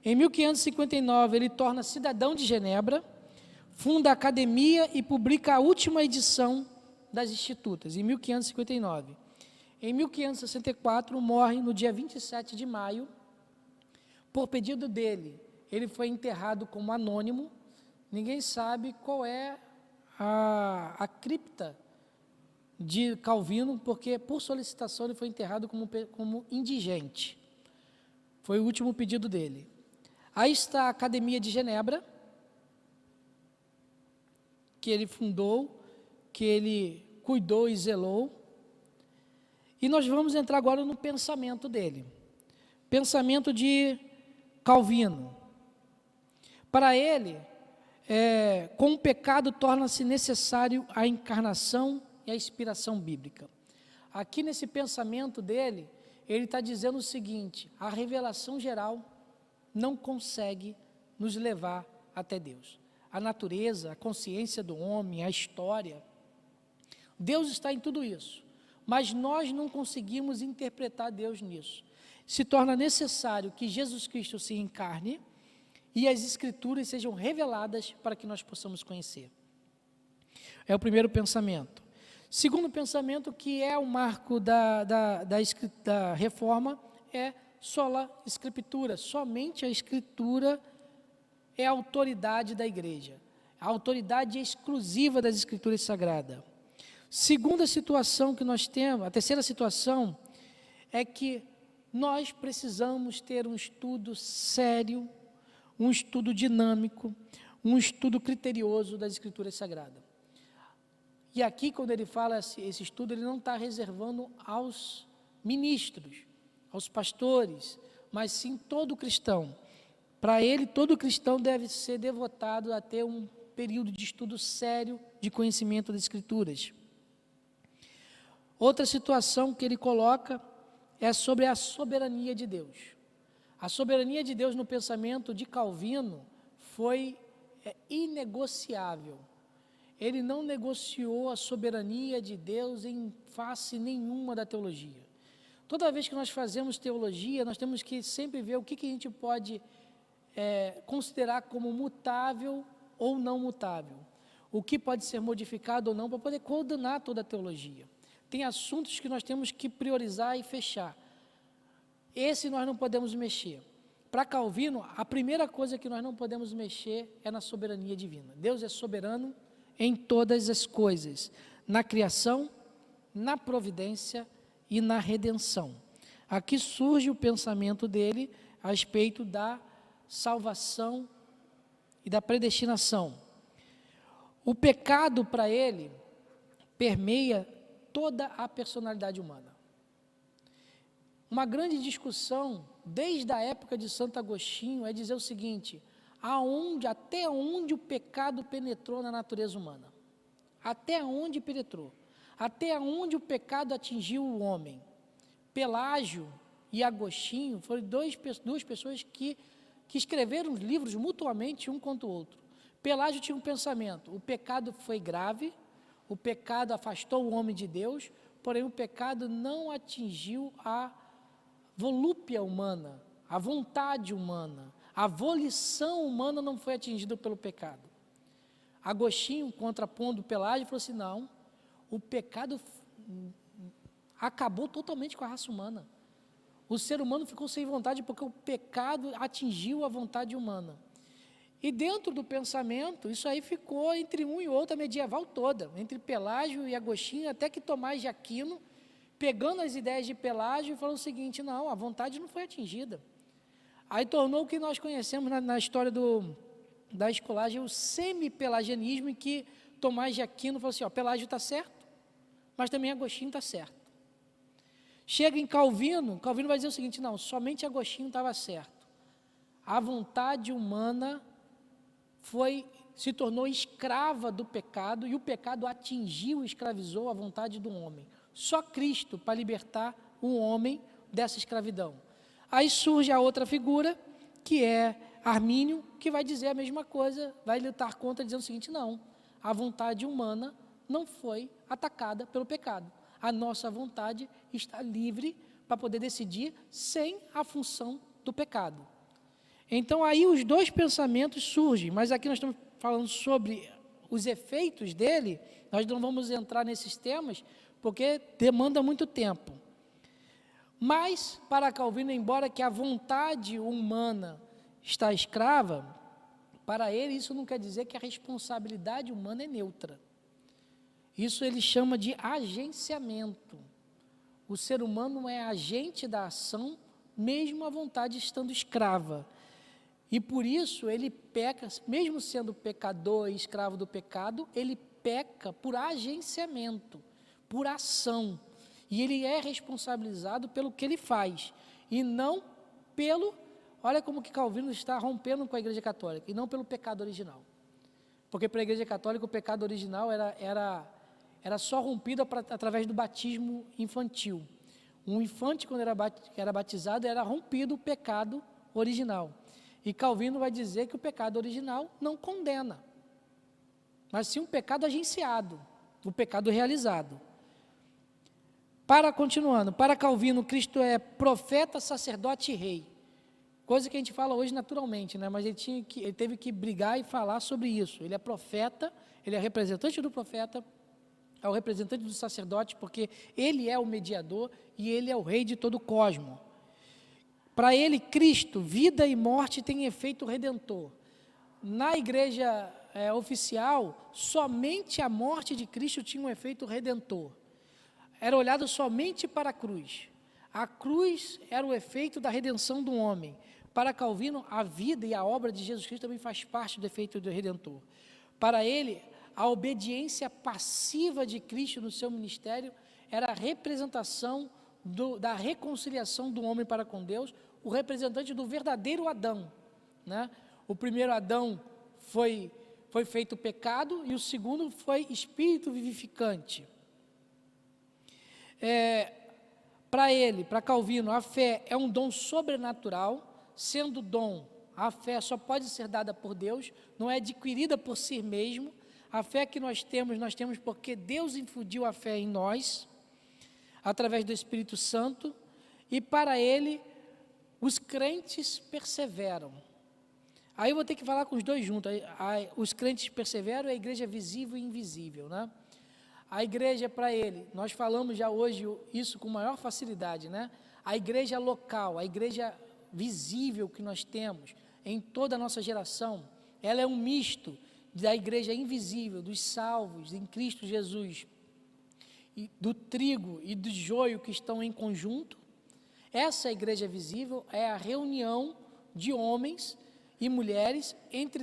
Em 1559, ele torna cidadão de Genebra, funda a academia e publica a última edição das Institutas, em 1559. Em 1564, morre no dia 27 de maio, por pedido dele. Ele foi enterrado como anônimo, ninguém sabe qual é a cripta de Calvino, porque por solicitação ele foi enterrado como indigente. Foi o último pedido dele. Aí está a Academia de Genebra, que ele fundou, que ele cuidou e zelou. E nós vamos entrar agora no pensamento dele. Pensamento de Calvino. Para ele, com o pecado torna-se necessário a encarnação e a inspiração bíblica. Aqui nesse pensamento dele, ele está dizendo o seguinte: a revelação geral não consegue nos levar até Deus. A natureza, a consciência do homem, a história, Deus está em tudo isso, mas nós não conseguimos interpretar Deus nisso. Se torna necessário que Jesus Cristo se encarne e as Escrituras sejam reveladas para que nós possamos conhecer. É o primeiro pensamento. Segundo pensamento, que é o marco da reforma, é sola Escritura. Somente a Escritura é a autoridade da igreja, a autoridade exclusiva das Escrituras Sagradas. Segunda situação que nós temos, a terceira situação, é que nós precisamos ter um estudo sério, um estudo dinâmico, um estudo criterioso das Escrituras Sagradas. E aqui, quando ele fala esse estudo, ele não está reservando aos ministros, aos pastores, mas sim todo cristão. Para ele, todo cristão deve ser devotado a ter um período de estudo sério de conhecimento das Escrituras. Outra situação que ele coloca é sobre a soberania de Deus. A soberania de Deus no pensamento de Calvino foi inegociável. Ele não negociou a soberania de Deus em face nenhuma da teologia. Toda vez que nós fazemos teologia, nós temos que sempre ver o que a gente pode considerar como mutável ou não mutável. O que pode ser modificado ou não, para poder coordenar toda a teologia. Tem assuntos que nós temos que priorizar e fechar. Esse nós não podemos mexer. Para Calvino, a primeira coisa que nós não podemos mexer é na soberania divina. Deus é soberano em todas as coisas, na criação, na providência e na redenção. Aqui surge o pensamento dele a respeito da salvação e da predestinação. O pecado, para ele, permeia toda a personalidade humana. Uma grande discussão, desde a época de Santo Agostinho, é dizer o seguinte: até onde o pecado penetrou na natureza humana? Até onde penetrou? Até onde o pecado atingiu o homem? Pelágio e Agostinho foram duas pessoas que escreveram livros mutuamente um contra o outro. Pelágio tinha um pensamento: o pecado foi grave, o pecado afastou o homem de Deus, porém o pecado não atingiu a volúpia humana, a vontade humana, a volição humana não foi atingida pelo pecado. Agostinho, contrapondo Pelágio, falou assim: não, o pecado acabou totalmente com a raça humana. O ser humano ficou sem vontade porque o pecado atingiu a vontade humana. E dentro do pensamento, isso aí ficou entre um e outro a medieval toda, entre Pelágio e Agostinho, até que Tomás de Aquino, pegando as ideias de Pelágio, falou o seguinte: não, a vontade não foi atingida. Aí tornou o que nós conhecemos na história da escolagem, o semi-pelagianismo, em que Tomás de Aquino falou assim: ó, Pelágio está certo, mas também Agostinho está certo. Chega em Calvino vai dizer o seguinte: não, somente Agostinho estava certo. A vontade humana se tornou escrava do pecado, e o pecado atingiu e escravizou a vontade do homem. Só Cristo para libertar o homem dessa escravidão. Aí surge a outra figura, que é Armínio, que vai dizer a mesma coisa, vai lutar contra, dizendo o seguinte: não, a vontade humana não foi atacada pelo pecado. A nossa vontade está livre para poder decidir sem a função do pecado. Então aí os dois pensamentos surgem, mas aqui nós estamos falando sobre os efeitos dele, nós não vamos entrar nesses temas, porque demanda muito tempo. Mas, para Calvino, embora que a vontade humana está escrava, para ele isso não quer dizer que a responsabilidade humana é neutra. Isso ele chama de agenciamento. O ser humano é agente da ação, mesmo a vontade estando escrava. E por isso ele peca, mesmo sendo pecador e escravo do pecado, ele peca por agenciamento, por ação. E ele é responsabilizado pelo que ele faz, e não pelo... Olha como que Calvino está rompendo com a Igreja Católica, e não pelo pecado original. Porque para a Igreja Católica o pecado original era só rompido através do batismo infantil. Um infante, quando era batizado, era rompido o pecado original. E Calvino vai dizer que o pecado original não condena, mas sim um pecado agenciado, o pecado realizado. Continuando, para Calvino, Cristo é profeta, sacerdote e rei. Coisa que a gente fala hoje naturalmente, né? Mas ele teve que brigar e falar sobre isso. Ele é profeta, ele é representante do profeta, é o representante do sacerdote, porque ele é o mediador e ele é o rei de todo o cosmos. Para ele, Cristo, vida e morte têm efeito redentor. Na igreja oficial, somente a morte de Cristo tinha um efeito redentor. Era olhado somente para a cruz. A cruz era o efeito da redenção do homem. Para Calvino, a vida e a obra de Jesus Cristo também faz parte do efeito do redentor. Para ele, a obediência passiva de Cristo no seu ministério era a representação da reconciliação do homem para com Deus, o representante do verdadeiro Adão, né? O primeiro Adão foi feito pecado, e o segundo foi espírito vivificante. Para Calvino, a fé é um dom sobrenatural. Sendo dom, a fé só pode ser dada por Deus, não é adquirida por si mesmo. A fé que nós temos porque Deus infundiu a fé em nós, através do Espírito Santo, e para ele, os crentes perseveram. Aí eu vou ter que falar com os dois juntos. Os crentes perseveram, a igreja visível e invisível, né? A igreja, para ele, nós falamos já hoje isso com maior facilidade, né? A igreja local, a igreja visível que nós temos em toda a nossa geração, ela é um misto da igreja invisível, dos salvos em Cristo Jesus, do trigo e do joio que estão em conjunto. Essa igreja visível é a reunião de homens e mulheres.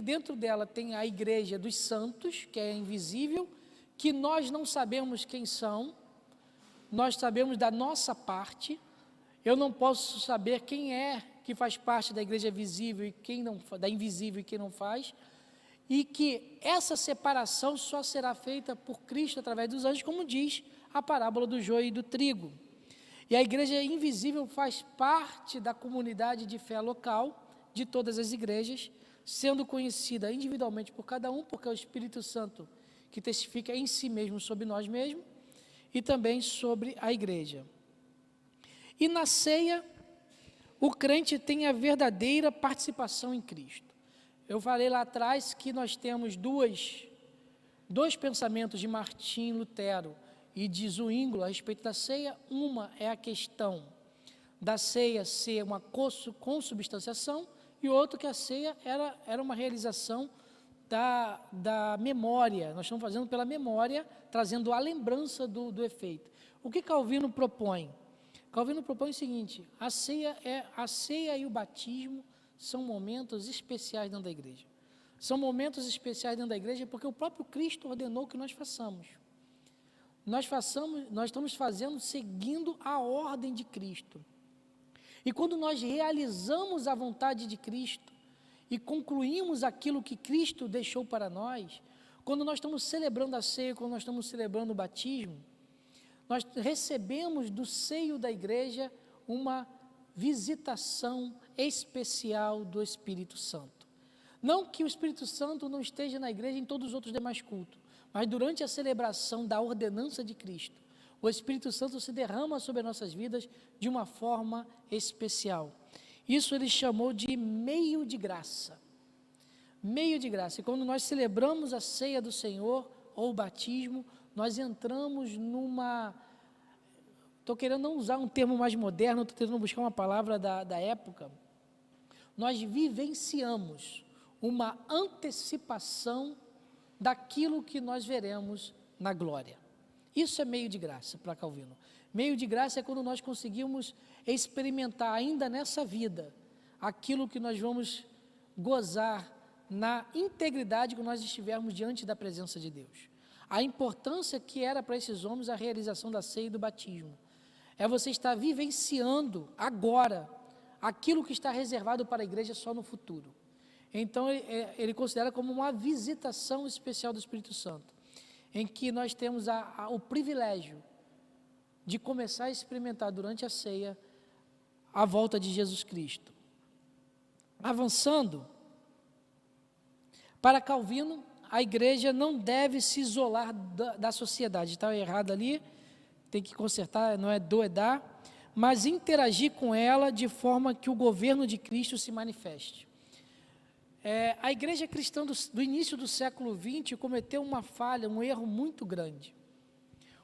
Dentro dela tem a igreja dos santos, que é invisível, que nós não sabemos quem são, nós sabemos da nossa parte. Eu não posso saber quem é que faz parte da igreja visível e quem não, da invisível e quem não faz, e que essa separação só será feita por Cristo através dos anjos, como diz a parábola do joio e do trigo. E a igreja invisível faz parte da comunidade de fé local, de todas as igrejas, sendo conhecida individualmente por cada um, porque é o Espírito Santo que testifica em si mesmo sobre nós mesmos, e também sobre a igreja. E na ceia, o crente tem a verdadeira participação em Cristo. Eu falei lá atrás que nós temos dois pensamentos de Martim Lutero e de Zwinglio a respeito da ceia. Uma é a questão da ceia ser uma consubstanciação, e outro que a ceia era uma realização da memória. Nós estamos fazendo pela memória, trazendo a lembrança do efeito. O que Calvino propõe? Calvino propõe o seguinte: a ceia e o batismo são momentos especiais dentro da igreja. São momentos especiais dentro da igreja porque o próprio Cristo ordenou que nós façamos. Nós estamos fazendo seguindo a ordem de Cristo. E quando nós realizamos a vontade de Cristo e concluímos aquilo que Cristo deixou para nós, quando nós estamos celebrando a ceia, quando nós estamos celebrando o batismo, nós recebemos do seio da igreja uma visitação especial do Espírito Santo. Não que o Espírito Santo não esteja na igreja em todos os outros demais cultos, mas durante a celebração da ordenança de Cristo, o Espírito Santo se derrama sobre as nossas vidas de uma forma especial. Isso ele chamou de meio de graça. Meio de graça. E quando nós celebramos a ceia do Senhor, ou o batismo, nós entramos numa... Estou querendo não usar um termo mais moderno, estou tentando buscar uma palavra da época. Nós vivenciamos uma antecipação daquilo que nós veremos na glória. Isso é meio de graça para Calvino. Meio de graça é quando nós conseguimos experimentar ainda nessa vida aquilo que nós vamos gozar na integridade quando nós estivermos diante da presença de Deus. A importância que era para esses homens a realização da ceia e do batismo. É você estar vivenciando agora aquilo que está reservado para a igreja só no futuro. Então, ele considera como uma visitação especial do Espírito Santo, em que nós temos o privilégio de começar a experimentar durante a ceia a volta de Jesus Cristo. Avançando, para Calvino, a igreja não deve se isolar da sociedade. Está errado ali, tem que consertar, não é do é da, mas interagir com ela de forma que o governo de Cristo se manifeste. A igreja cristã do início do século XX cometeu uma falha, um erro muito grande.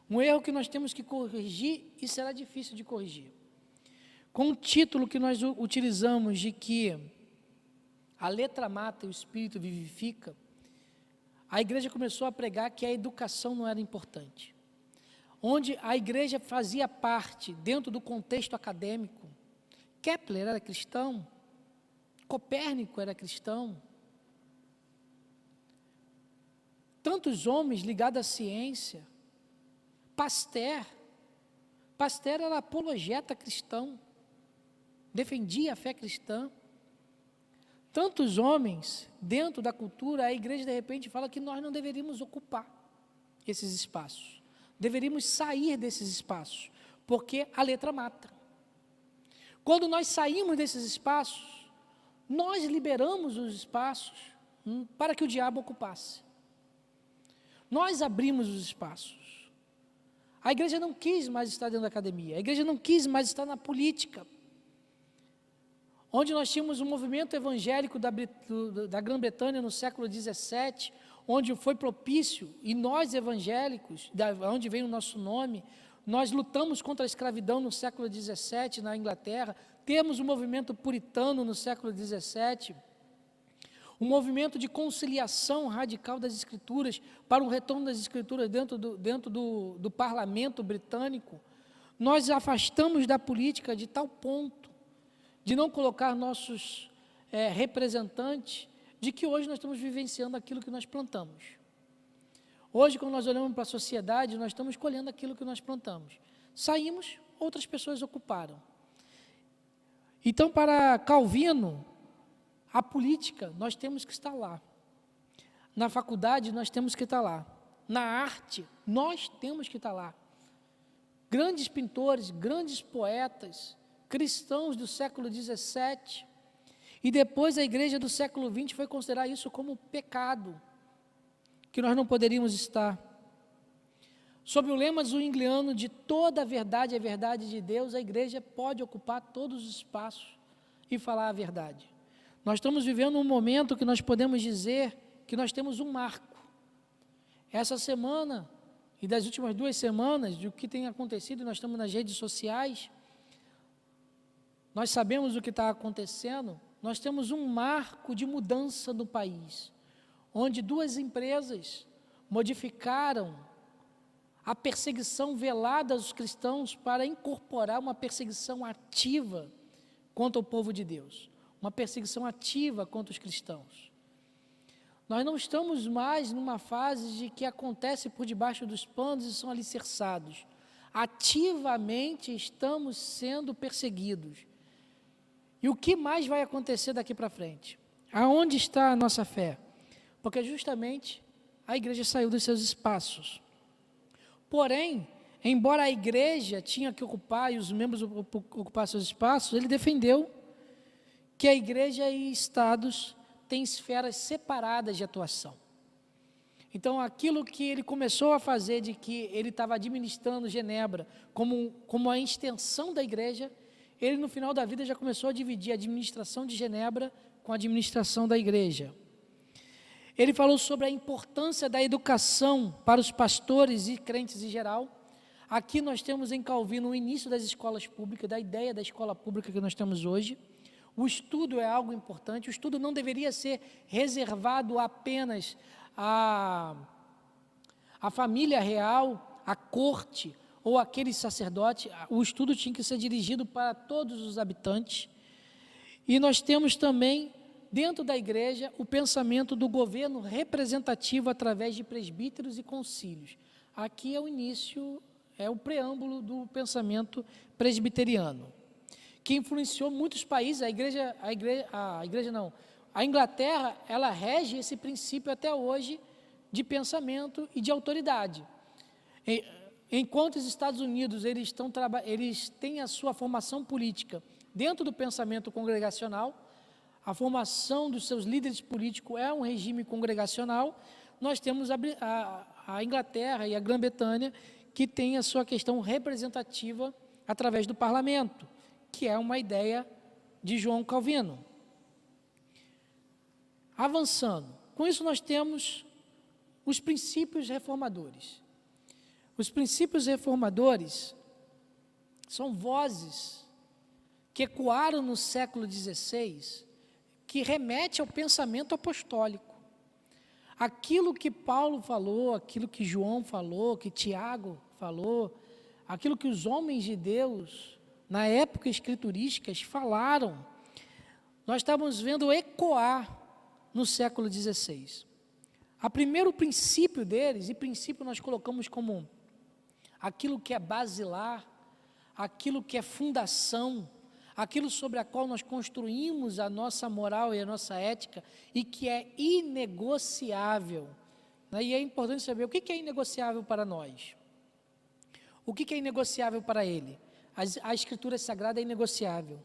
Um erro que nós temos que corrigir e será difícil de corrigir. Com o título que nós utilizamos de que a letra mata e o espírito vivifica, a igreja começou a pregar que a educação não era importante. Onde a igreja fazia parte, dentro do contexto acadêmico, Kepler era cristão, Copérnico era cristão, tantos homens ligados à ciência, Pasteur era apologeta cristão, defendia a fé cristã. Tantos homens dentro da cultura, a igreja de repente fala que nós não deveríamos ocupar esses espaços, deveríamos sair desses espaços, porque a letra mata. Quando nós saímos desses espaços, nós liberamos os espaços para que o diabo ocupasse. Nós abrimos os espaços. A igreja não quis mais estar dentro da academia, a igreja não quis mais estar na política, onde nós tínhamos um movimento evangélico da Grã-Bretanha no século XVII, onde foi propício, e nós evangélicos, onde vem o nosso nome, nós lutamos contra a escravidão no século XVII na Inglaterra, temos um movimento puritano no século XVII, um movimento de conciliação radical das Escrituras, para um retorno das Escrituras dentro do parlamento britânico, nós afastamos da política de tal ponto, de não colocar nossos representantes, de que hoje nós estamos vivenciando aquilo que nós plantamos. Hoje, quando nós olhamos para a sociedade, nós estamos colhendo aquilo que nós plantamos. Saímos, outras pessoas ocuparam. Então, para Calvino, a política, nós temos que estar lá. Na faculdade, nós temos que estar lá. Na arte, nós temos que estar lá. Grandes pintores, grandes poetas, cristãos do século XVII, e depois a igreja do século XX foi considerar isso como pecado, que nós não poderíamos estar. Sob o lema zwingliano de toda a verdade é verdade de Deus, a igreja pode ocupar todos os espaços e falar a verdade. Nós estamos vivendo um momento que nós podemos dizer que nós temos um marco. Essa semana, e das últimas 2 semanas, do que tem acontecido, nós estamos nas redes sociais, nós sabemos o que está acontecendo, nós temos um marco de mudança no país, onde 2 empresas modificaram a perseguição velada aos cristãos para incorporar uma perseguição ativa contra o povo de Deus, uma perseguição ativa contra os cristãos. Nós não estamos mais numa fase de que acontece por debaixo dos panos e são alicerçados. Ativamente estamos sendo perseguidos. E o que mais vai acontecer daqui para frente? Aonde está a nossa fé? Porque justamente a igreja saiu dos seus espaços. Porém, embora a igreja tinha que ocupar e os membros ocupar seus espaços, ele defendeu que a igreja e estados têm esferas separadas de atuação. Então, aquilo que ele começou a fazer, de que ele estava administrando Genebra como a extensão da igreja, ele no final da vida já começou a dividir a administração de Genebra com a administração da igreja. Ele falou sobre a importância da educação para os pastores e crentes em geral. Aqui nós temos em Calvino o início das escolas públicas, da ideia da escola pública que nós temos hoje. O estudo é algo importante, o estudo não deveria ser reservado apenas à família real, à corte ou àquele sacerdote. O estudo tinha que ser dirigido para todos os habitantes. E nós temos também, dentro da igreja, o pensamento do governo representativo através de presbíteros e concílios. Aqui é o início, é o preâmbulo do pensamento presbiteriano, que influenciou muitos países. A Inglaterra, ela rege esse princípio até hoje de pensamento e de autoridade. Enquanto os Estados Unidos, eles têm a sua formação política dentro do pensamento congregacional, a formação dos seus líderes políticos é um regime congregacional, nós temos a Inglaterra e a Grã-Bretanha, que tem a sua questão representativa através do parlamento, que é uma ideia de João Calvino. Avançando, com isso nós temos os princípios reformadores. Os princípios reformadores são vozes que ecoaram no século XVI, que remete ao pensamento apostólico. Aquilo que Paulo falou, aquilo que João falou, que Tiago falou, aquilo que os homens de Deus, na época escriturísticas, falaram, nós estávamos vendo ecoar no século XVI. O primeiro princípio deles, e princípio nós colocamos como aquilo que é basilar, aquilo que é fundação, aquilo sobre a qual nós construímos a nossa moral e a nossa ética e que é inegociável. E é importante saber o que é inegociável para nós. O que é inegociável para ele? A Escritura Sagrada é inegociável.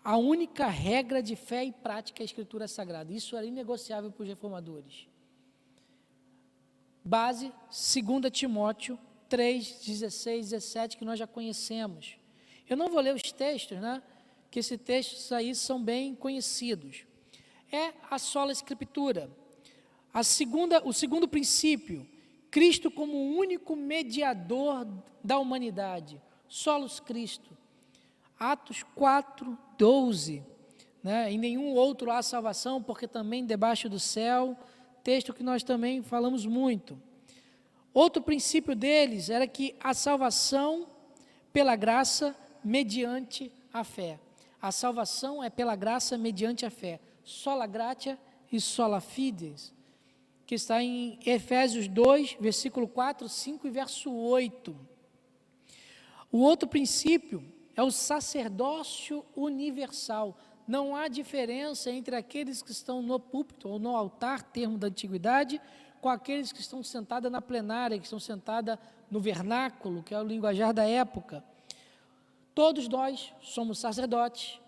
A única regra de fé e prática é a Escritura Sagrada. Isso era inegociável para os reformadores. Base, 2 Timóteo 3, 16, 17, que nós já conhecemos. Eu não vou ler os textos, que esses textos aí são bem conhecidos. É a sola escritura. O segundo princípio, Cristo como o único mediador da humanidade. Solos Cristo. Atos 4, 12. né? Em nenhum outro há salvação, porque também debaixo do céu, texto que nós também falamos muito. Outro princípio deles era que a salvação pela graça mediante a fé. A salvação é pela graça mediante a fé. Sola gratia e sola fides, que está em Efésios 2, versículo 4, 5 e verso 8. O outro princípio é o sacerdócio universal. Não há diferença entre aqueles que estão no púlpito ou no altar, termo da antiguidade, com aqueles que estão sentados na plenária, que estão sentados no vernáculo, que é o linguajar da época. Todos nós somos sacerdotes.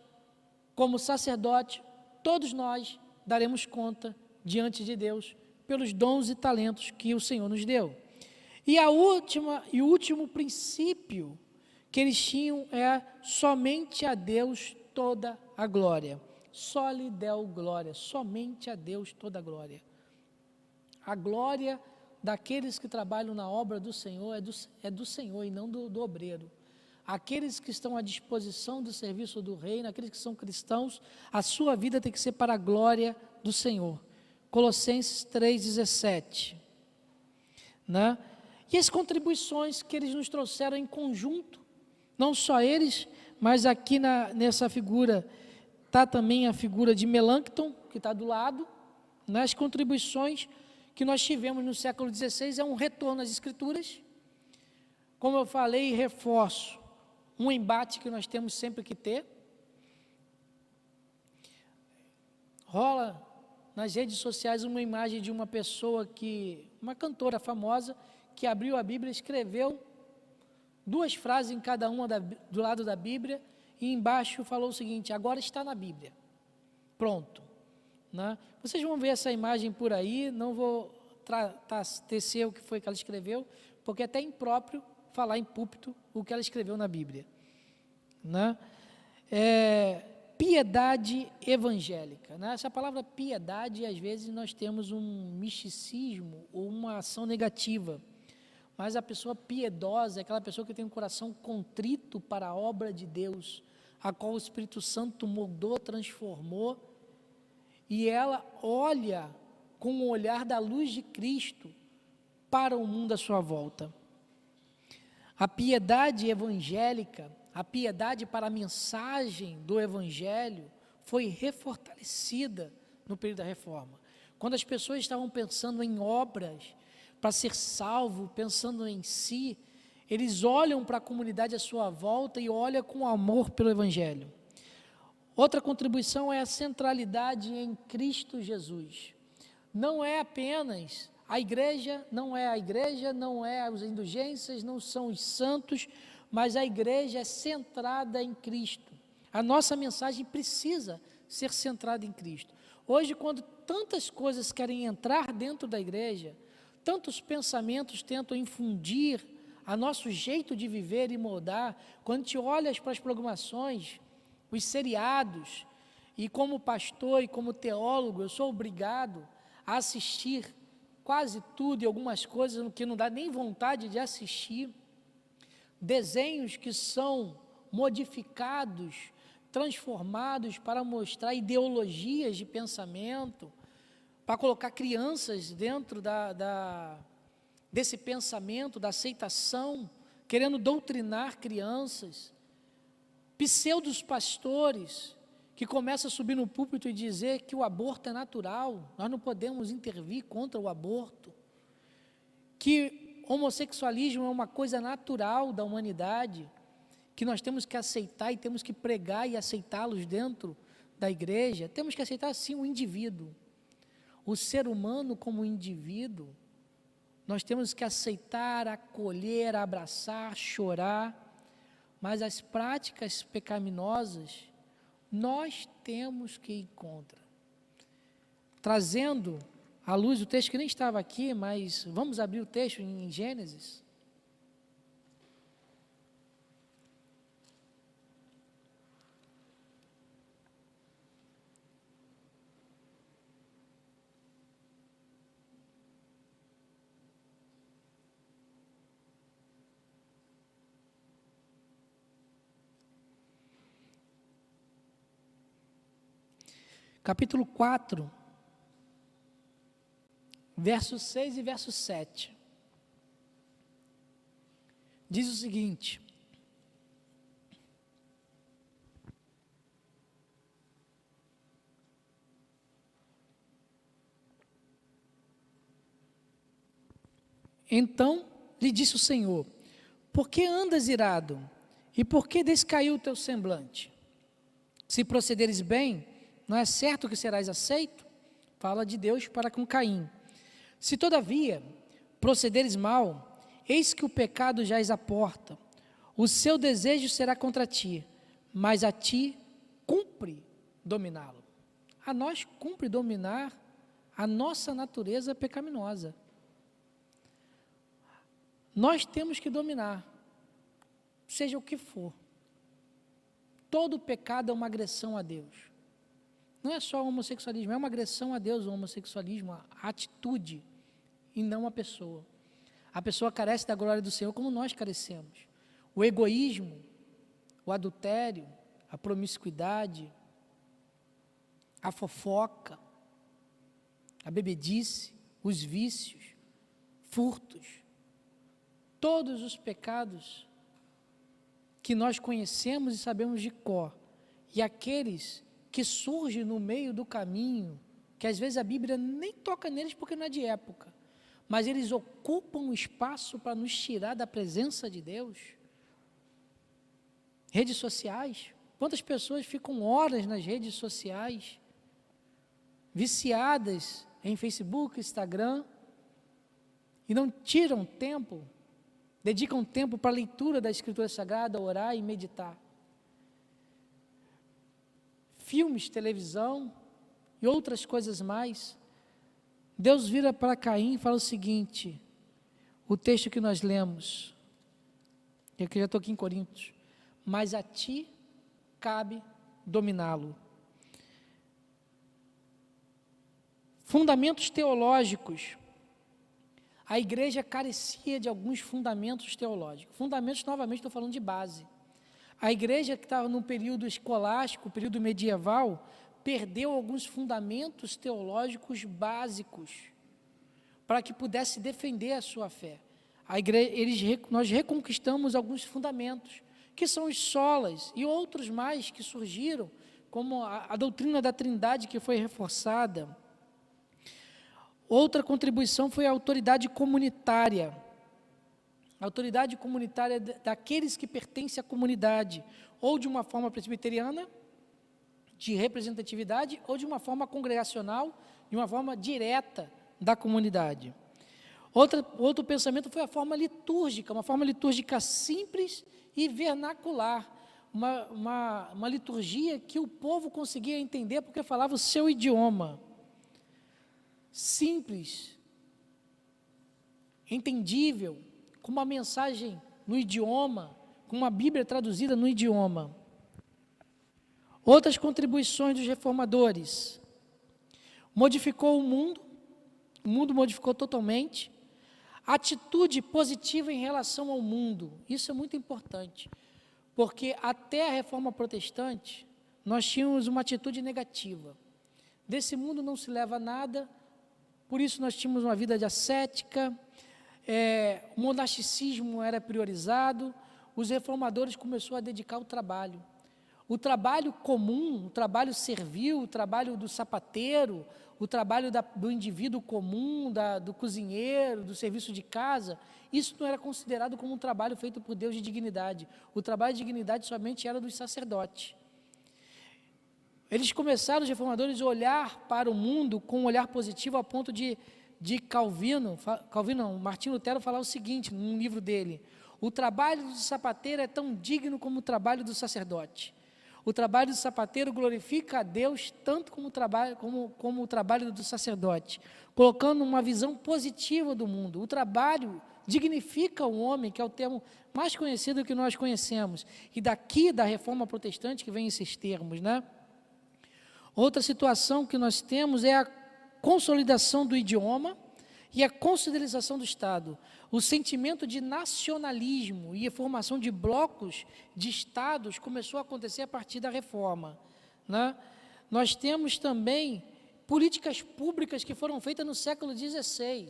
Como sacerdote, todos nós daremos conta diante de Deus pelos dons e talentos que o Senhor nos deu. E o último princípio que eles tinham é somente a Deus toda a glória. Só lhe deu glória, somente a Deus toda a glória. A glória daqueles que trabalham na obra do Senhor é do Senhor e não do obreiro. Aqueles que estão à disposição do serviço do reino, aqueles que são cristãos, a sua vida tem que ser para a glória do Senhor. Colossenses 3,17. Né? E as contribuições que eles nos trouxeram em conjunto, não só eles, mas aqui nessa figura está também a figura de Melancton, que está do lado. Né? As contribuições que nós tivemos no século XVI é um retorno às Escrituras. Como eu falei e reforço, um embate que nós temos sempre que ter. Rola nas redes sociais uma imagem de uma pessoa uma cantora famosa, que abriu a Bíblia, escreveu 2 frases em cada uma do lado da Bíblia, e embaixo falou o seguinte: agora está na Bíblia. Pronto. Né? Vocês vão ver essa imagem por aí, não vou tecer o que foi que ela escreveu, porque é até impróprio falar em púlpito o que ela escreveu na Bíblia. Né? Piedade evangélica. Né? Essa palavra piedade, às vezes nós temos um misticismo ou uma ação negativa, mas a pessoa piedosa é aquela pessoa que tem um coração contrito para a obra de Deus, a qual o Espírito Santo moldou, transformou, e ela olha com o olhar da luz de Cristo para o mundo à sua volta. A piedade evangélica, a piedade para a mensagem do Evangelho, foi refortalecida no período da Reforma. Quando as pessoas estavam pensando em obras para ser salvo, pensando em si, eles olham para a comunidade à sua volta e olham com amor pelo Evangelho. Outra contribuição é a centralidade em Cristo Jesus. Não é apenas a igreja, não é as indulgências, não são os santos, mas a igreja é centrada em Cristo. A nossa mensagem precisa ser centrada em Cristo. Hoje, quando tantas coisas querem entrar dentro da igreja, tantos pensamentos tentam infundir a nosso jeito de viver e moldar, quando a gente olha para as programações, os seriados, e como pastor e como teólogo, eu sou obrigado a assistir quase tudo e algumas coisas que não dá nem vontade de assistir, desenhos que são modificados, transformados para mostrar ideologias de pensamento, para colocar crianças dentro desse pensamento, da aceitação, querendo doutrinar crianças, pseudos pastores que começam a subir no púlpito e dizer que o aborto é natural, nós não podemos intervir contra o aborto, que homossexualismo é uma coisa natural da humanidade, que nós temos que aceitar e temos que pregar e aceitá-los dentro da igreja. Temos que aceitar sim o indivíduo, o ser humano como indivíduo. Nós temos que aceitar, acolher, abraçar, chorar, mas as práticas pecaminosas nós temos que ir contra. Trazendo à luz o texto que nem estava aqui, mas vamos abrir o texto em Gênesis. capítulo 4, verso 6 e verso 7. Diz o seguinte: então lhe disse o Senhor: por que andas irado? E por que descaiu o teu semblante? Se procederes bem, não é certo que serás aceito? Fala de Deus para com Caim. Se todavia procederes mal, eis que o pecado jaz à porta. O seu desejo será contra ti, mas a ti cumpre dominá-lo. A nós cumpre dominar a nossa natureza pecaminosa. Nós temos que dominar, seja o que for. Todo pecado é uma agressão a Deus. Não é só o homossexualismo, é uma agressão a Deus o homossexualismo, a atitude, e não a pessoa. A pessoa carece da glória do Senhor como nós carecemos. O egoísmo, o adultério, a promiscuidade, a fofoca, a bebedice, os vícios, furtos, todos os pecados que nós conhecemos e sabemos de cor, e aqueles que surgem no meio do caminho, que às vezes a Bíblia nem toca neles porque não é de época, mas eles ocupam espaço para nos tirar da presença de Deus. Redes sociais, quantas pessoas ficam horas nas redes sociais, viciadas em Facebook, Instagram, e não tiram tempo, dedicam tempo para a leitura da Escritura Sagrada, orar e meditar. Filmes, televisão e outras coisas mais. Deus vira para Caim e fala o seguinte, o texto que nós lemos, eu já estou aqui em Coríntios: mas a ti cabe dominá-lo. Fundamentos teológicos. A igreja carecia de alguns fundamentos teológicos. Fundamentos, novamente, estou falando de base. A igreja que estava no período escolástico, período medieval, perdeu alguns fundamentos teológicos básicos para que pudesse defender a sua fé. Nós reconquistamos alguns fundamentos, que são os solas e outros mais que surgiram, como a doutrina da Trindade, que foi reforçada. Outra contribuição foi a autoridade comunitária. A autoridade comunitária daqueles que pertencem à comunidade, ou de uma forma presbiteriana, de representatividade, ou de uma forma congregacional, de uma forma direta da comunidade. Outro pensamento foi a forma litúrgica, uma forma litúrgica simples e vernacular, uma liturgia que o povo conseguia entender porque falava o seu idioma. Simples, entendível, com uma mensagem no idioma, com uma Bíblia traduzida no idioma. Outras contribuições dos reformadores: modificou o mundo modificou totalmente. Atitude positiva em relação ao mundo, isso é muito importante, porque até a reforma protestante, nós tínhamos uma atitude negativa. Desse mundo não se leva nada, por isso nós tínhamos uma vida de ascética, o monasticismo era priorizado, os reformadores começaram a dedicar ao trabalho. O trabalho comum, o trabalho servil, o trabalho do sapateiro, o trabalho do indivíduo comum, do cozinheiro, do serviço de casa, isso não era considerado como um trabalho feito por Deus de dignidade. O trabalho de dignidade somente era dos sacerdotes. Eles começaram, os reformadores, a olhar para o mundo com um olhar positivo, a ponto de Martinho Lutero falar o seguinte, num livro dele: o trabalho do sapateiro é tão digno como o trabalho do sacerdote. O trabalho do sapateiro glorifica a Deus tanto como o trabalho do sacerdote, colocando uma visão positiva do mundo. O trabalho dignifica o homem, que é o termo mais conhecido que nós conhecemos, e daqui da reforma protestante que vem esses termos, né? Outra situação que nós temos é a consolidação do idioma e a consideração do Estado. O sentimento de nacionalismo e a formação de blocos de estados começou a acontecer a partir da reforma, né? nós temos também políticas públicas que foram feitas no século XVI.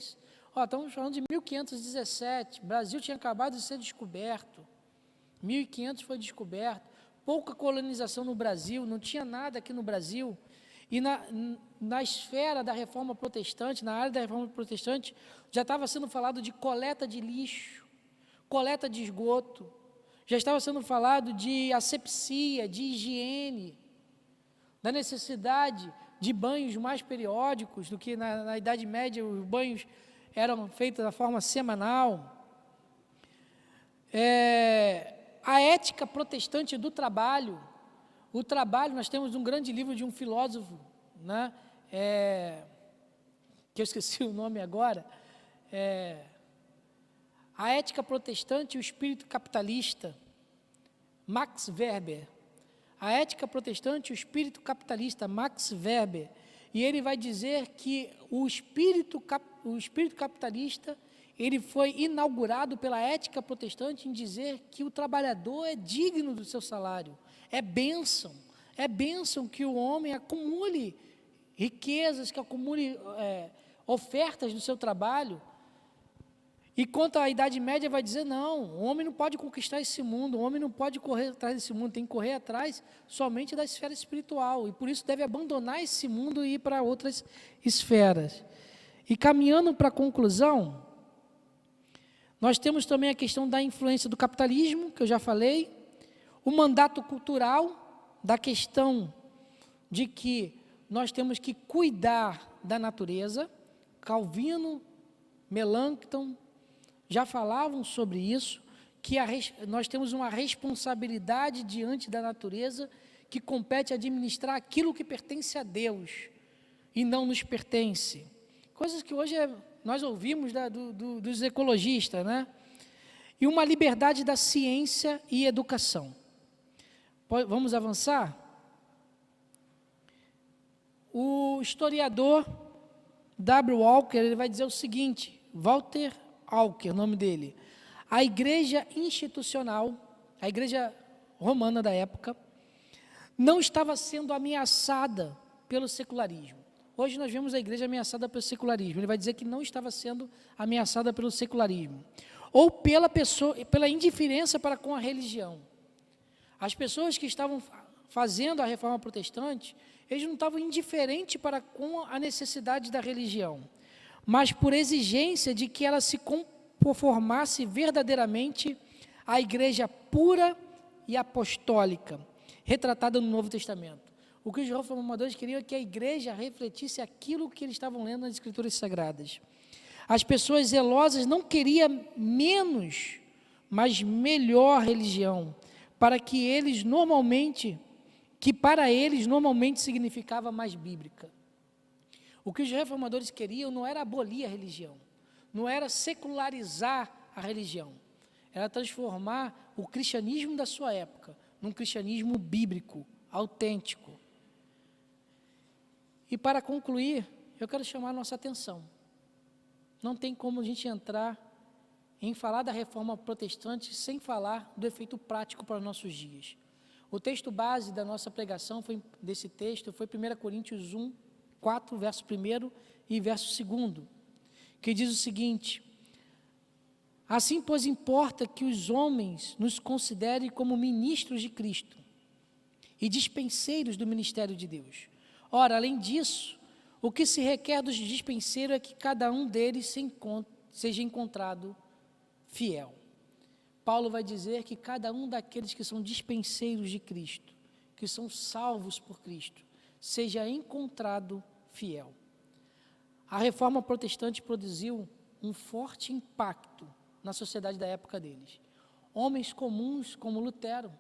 Estamos falando de 1517, o Brasil tinha acabado de ser descoberto, 1500 foi descoberto, pouca colonização no Brasil, não tinha nada aqui no Brasil, e na esfera da reforma protestante, na área da reforma protestante, já estava sendo falado de coleta de lixo, coleta de esgoto, já estava sendo falado de asepsia, de higiene, da necessidade de banhos mais periódicos do que na Idade Média, os banhos eram feitos da forma semanal. A ética protestante do trabalho, o trabalho, nós temos um grande livro de um filósofo, né, que eu esqueci o nome agora, A Ética Protestante e o Espírito Capitalista, Max Weber. A Ética Protestante e o Espírito Capitalista, Max Weber. E ele vai dizer que o espírito capitalista, ele foi inaugurado pela ética protestante em dizer que o trabalhador é digno do seu salário. É bênção que o homem acumule riquezas, que acumule ofertas do seu trabalho. E quanto à Idade Média vai dizer, não, o homem não pode conquistar esse mundo, o homem não pode correr atrás desse mundo, tem que correr atrás somente da esfera espiritual, e por isso deve abandonar esse mundo e ir para outras esferas. E caminhando para a conclusão, nós temos também a questão da influência do capitalismo, que eu já falei, o mandato cultural, da questão de que nós temos que cuidar da natureza. Calvino, Melanchthon já falavam sobre isso, que nós temos uma responsabilidade diante da natureza que compete administrar aquilo que pertence a Deus e não nos pertence. Coisas que hoje nós ouvimos dos ecologistas, né? E uma liberdade da ciência e educação. Vamos avançar? O historiador W. Walker, ele vai dizer o seguinte, Walter Walker, o nome dele, a igreja institucional, a igreja romana da época, não estava sendo ameaçada pelo secularismo. Hoje nós vemos a igreja ameaçada pelo secularismo, ele vai dizer que não estava sendo ameaçada pelo secularismo, ou pela indiferença para com a religião. As pessoas que estavam fazendo a reforma protestante, eles não estavam indiferentes para com a necessidade da religião, mas por exigência de que ela se conformasse verdadeiramente à igreja pura e apostólica, retratada no Novo Testamento. O que os reformadores queriam é que a igreja refletisse aquilo que eles estavam lendo nas Escrituras Sagradas. As pessoas zelosas não queriam menos, mas melhor religião, para eles normalmente significava mais bíblica. O que os reformadores queriam não era abolir a religião, não era secularizar a religião, era transformar o cristianismo da sua época num cristianismo bíblico, autêntico. E para concluir, eu quero chamar a nossa atenção. Não tem como a gente entrar em falar da reforma protestante sem falar do efeito prático para os nossos dias. O texto base da nossa pregação desse texto foi 1 Coríntios 1, 4, verso 1 e verso 2, que diz o seguinte: assim, pois, importa que os homens nos considerem como ministros de Cristo e dispenseiros do ministério de Deus. Ora, além disso, o que se requer dos dispenseiros é que cada um deles seja encontrado fiel. Paulo vai dizer que cada um daqueles que são dispenseiros de Cristo, que são salvos por Cristo, seja encontrado fiel. A reforma protestante produziu um forte impacto na sociedade da época deles. Homens comuns como Lutero,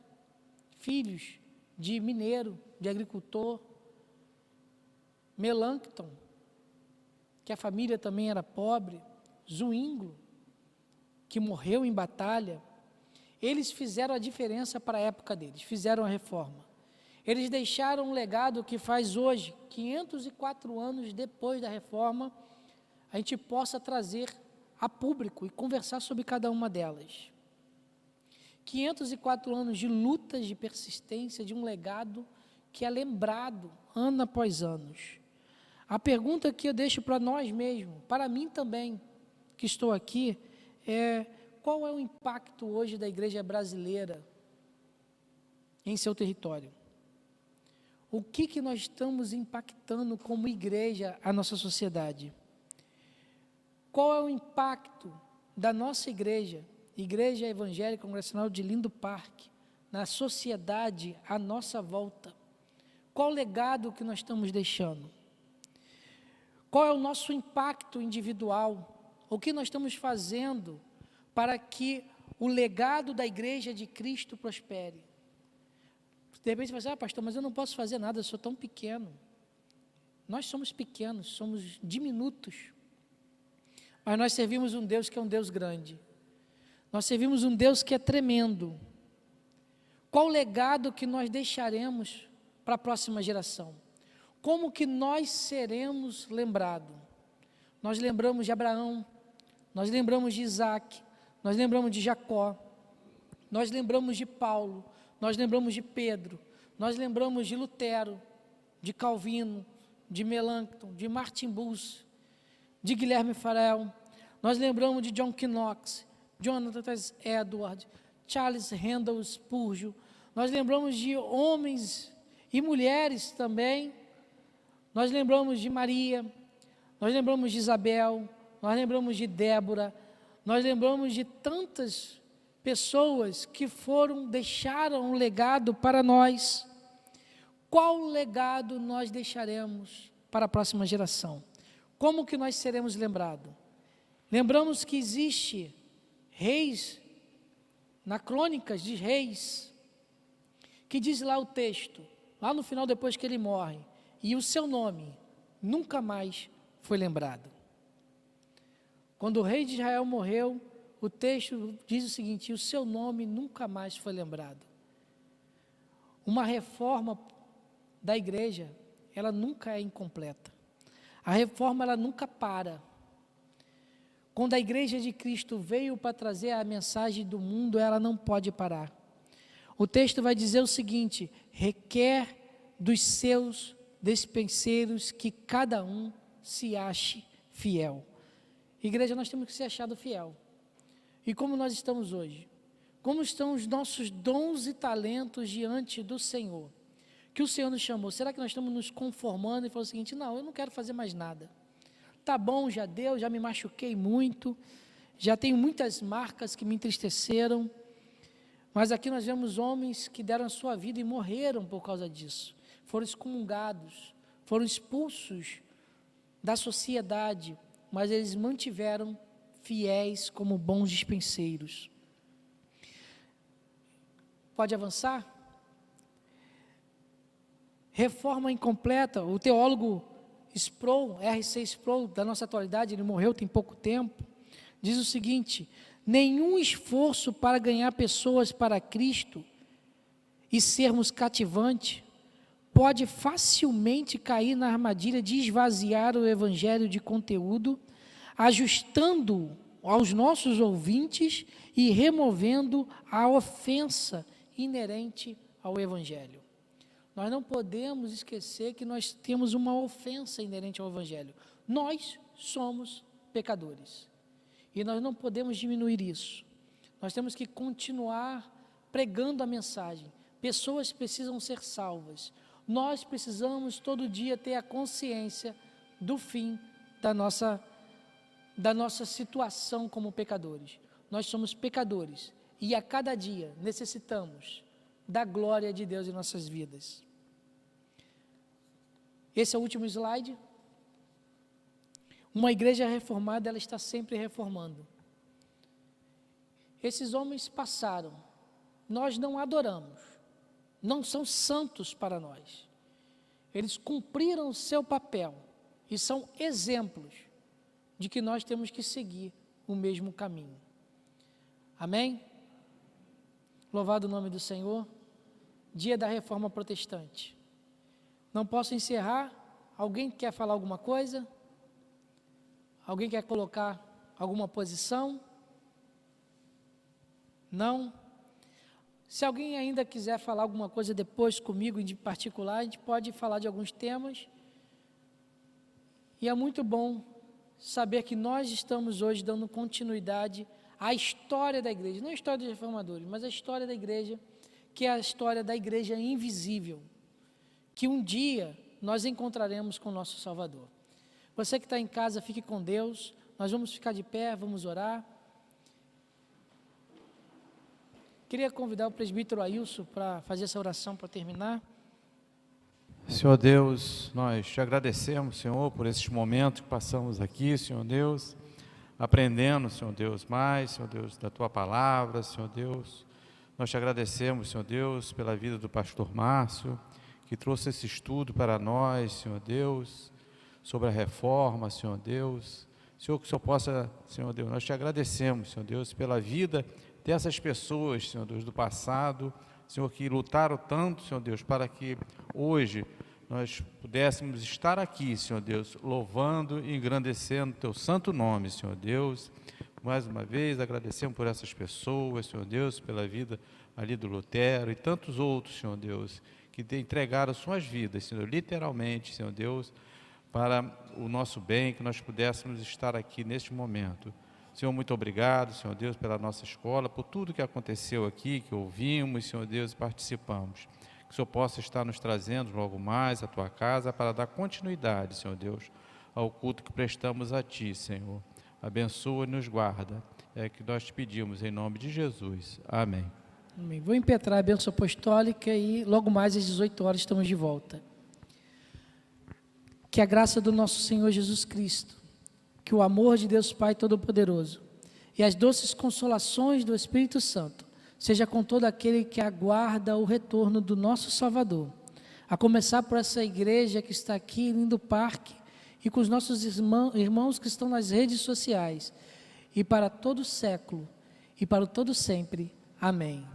filhos de mineiro, de agricultor, Melanchthon, que a família também era pobre, Zwinglio, que morreu em batalha, eles fizeram a diferença para a época deles, fizeram a reforma. Eles deixaram um legado que faz hoje, 504 anos depois da reforma, a gente possa trazer a público e conversar sobre cada uma delas. 504 anos de lutas, de persistência, de um legado que é lembrado ano após ano. A pergunta que eu deixo para nós mesmos, para mim também, que estou aqui, é: qual é o impacto hoje da igreja brasileira em seu território? O que nós estamos impactando como igreja a nossa sociedade? Qual é o impacto da nossa igreja, Igreja Evangélica Congregacional de Lindo Parque, na sociedade à nossa volta? Qual o legado que nós estamos deixando? Qual é o nosso impacto individual? O que nós estamos fazendo para que o legado da Igreja de Cristo prospere? De repente você vai dizer: pastor, mas eu não posso fazer nada, eu sou tão pequeno. Nós somos pequenos, somos diminutos. Mas nós servimos um Deus que é um Deus grande. Nós servimos um Deus que é tremendo. Qual o legado que nós deixaremos para a próxima geração? Como que nós seremos lembrados? Nós lembramos de Abraão, nós lembramos de Isaac, nós lembramos de Jacó, nós lembramos de Paulo, nós lembramos de Pedro, nós lembramos de Lutero, de Calvino, de Melancton, de Martin Bucer, de Guilherme Farel, nós lembramos de John Knox, Jonathan Edwards, Charles Handel Spurgeon, nós lembramos de homens e mulheres também, nós lembramos de Maria, nós lembramos de Isabel, nós lembramos de Débora, nós lembramos de tantas pessoas que deixaram um legado para nós. Qual legado nós deixaremos para a próxima geração? Como que nós seremos lembrados? Lembramos que existe reis, na Crônicas de Reis, que diz lá o texto, lá no final depois que ele morre, e o seu nome nunca mais foi lembrado. Quando o rei de Israel morreu, o texto diz o seguinte: o seu nome nunca mais foi lembrado. Uma reforma da igreja, ela nunca é incompleta. A reforma, ela nunca para. Quando a igreja de Cristo veio para trazer a mensagem do mundo, ela não pode parar. O texto vai dizer o seguinte: requer dos seus despenseiros que cada um se ache fiel. Igreja, nós temos que ser achado fiel. E como nós estamos hoje? Como estão os nossos dons e talentos diante do Senhor? Que o Senhor nos chamou. Será que nós estamos nos conformando e falando o seguinte: não, eu não quero fazer mais nada. Tá bom, já deu, já me machuquei muito, já tenho muitas marcas que me entristeceram. Mas aqui nós vemos homens que deram a sua vida e morreram por causa disso. Foram excomungados, foram expulsos da sociedade, mas eles mantiveram fiéis como bons dispenseiros. Pode avançar? Reforma incompleta. O teólogo Sproul, R.C. Sproul, da nossa atualidade, ele morreu tem pouco tempo, diz o seguinte: nenhum esforço para ganhar pessoas para Cristo e sermos cativantes pode facilmente cair na armadilha de esvaziar o evangelho de conteúdo, ajustando aos nossos ouvintes e removendo a ofensa inerente ao evangelho. Nós não podemos esquecer que nós temos uma ofensa inerente ao evangelho. Nós somos pecadores. E nós não podemos diminuir isso. Nós temos que continuar pregando a mensagem. Pessoas precisam ser salvas. Nós precisamos todo dia ter a consciência do fim da nossa situação como pecadores. Nós somos pecadores e a cada dia necessitamos da glória de Deus em nossas vidas. Esse é o último slide. Uma igreja reformada, ela está sempre reformando. Esses homens passaram, nós não adoramos, não são santos para nós. Eles cumpriram o seu papel e são exemplos de que nós temos que seguir o mesmo caminho. Amém? Louvado o nome do Senhor. Dia da Reforma Protestante. Não posso encerrar. Alguém quer falar alguma coisa? Alguém quer colocar alguma posição? Não? Se alguém ainda quiser falar alguma coisa depois comigo, em particular, a gente pode falar de alguns temas. E é muito bom saber que nós estamos hoje dando continuidade à história da igreja, não a história dos reformadores, mas a história da igreja, que é a história da igreja invisível, que um dia nós encontraremos com o nosso Salvador. Você que está em casa, fique com Deus. Nós vamos ficar de pé, vamos orar. Queria convidar o presbítero Ailson para fazer essa oração para terminar. Senhor Deus, nós te agradecemos, Senhor, por esses momentos que passamos aqui, Senhor Deus, aprendendo, Senhor Deus, mais, Senhor Deus, da Tua Palavra, Senhor Deus. Nós te agradecemos, Senhor Deus, pela vida do pastor Márcio, que trouxe esse estudo para nós, Senhor Deus, sobre a reforma, Senhor Deus. Senhor, que o Senhor possa, Senhor Deus, nós te agradecemos, Senhor Deus, pela vida dessas pessoas, Senhor Deus, do passado, Senhor, que lutaram tanto, Senhor Deus, para que hoje nós pudéssemos estar aqui, Senhor Deus, louvando e engrandecendo Teu santo nome, Senhor Deus. Mais uma vez, agradecemos por essas pessoas, Senhor Deus, pela vida ali do Lutero e tantos outros, Senhor Deus, que entregaram suas vidas, Senhor, literalmente, Senhor Deus, para o nosso bem, que nós pudéssemos estar aqui neste momento. Senhor, muito obrigado, Senhor Deus, pela nossa escola, por tudo que aconteceu aqui, que ouvimos, Senhor Deus, e participamos. Que o Senhor possa estar nos trazendo logo mais à Tua casa para dar continuidade, Senhor Deus, ao culto que prestamos a Ti, Senhor. Abençoa e nos guarda. É que nós te pedimos em nome de Jesus. Amém. Amém. Vou impetrar a bênção apostólica e logo mais às 18 horas estamos de volta. Que a graça do nosso Senhor Jesus Cristo, que o amor de Deus Pai Todo-Poderoso e as doces consolações do Espírito Santo seja com todo aquele que aguarda o retorno do nosso Salvador, a começar por essa igreja que está aqui em Lindo Parque e com os nossos irmãos que estão nas redes sociais, e para todo século e para todo sempre. Amém.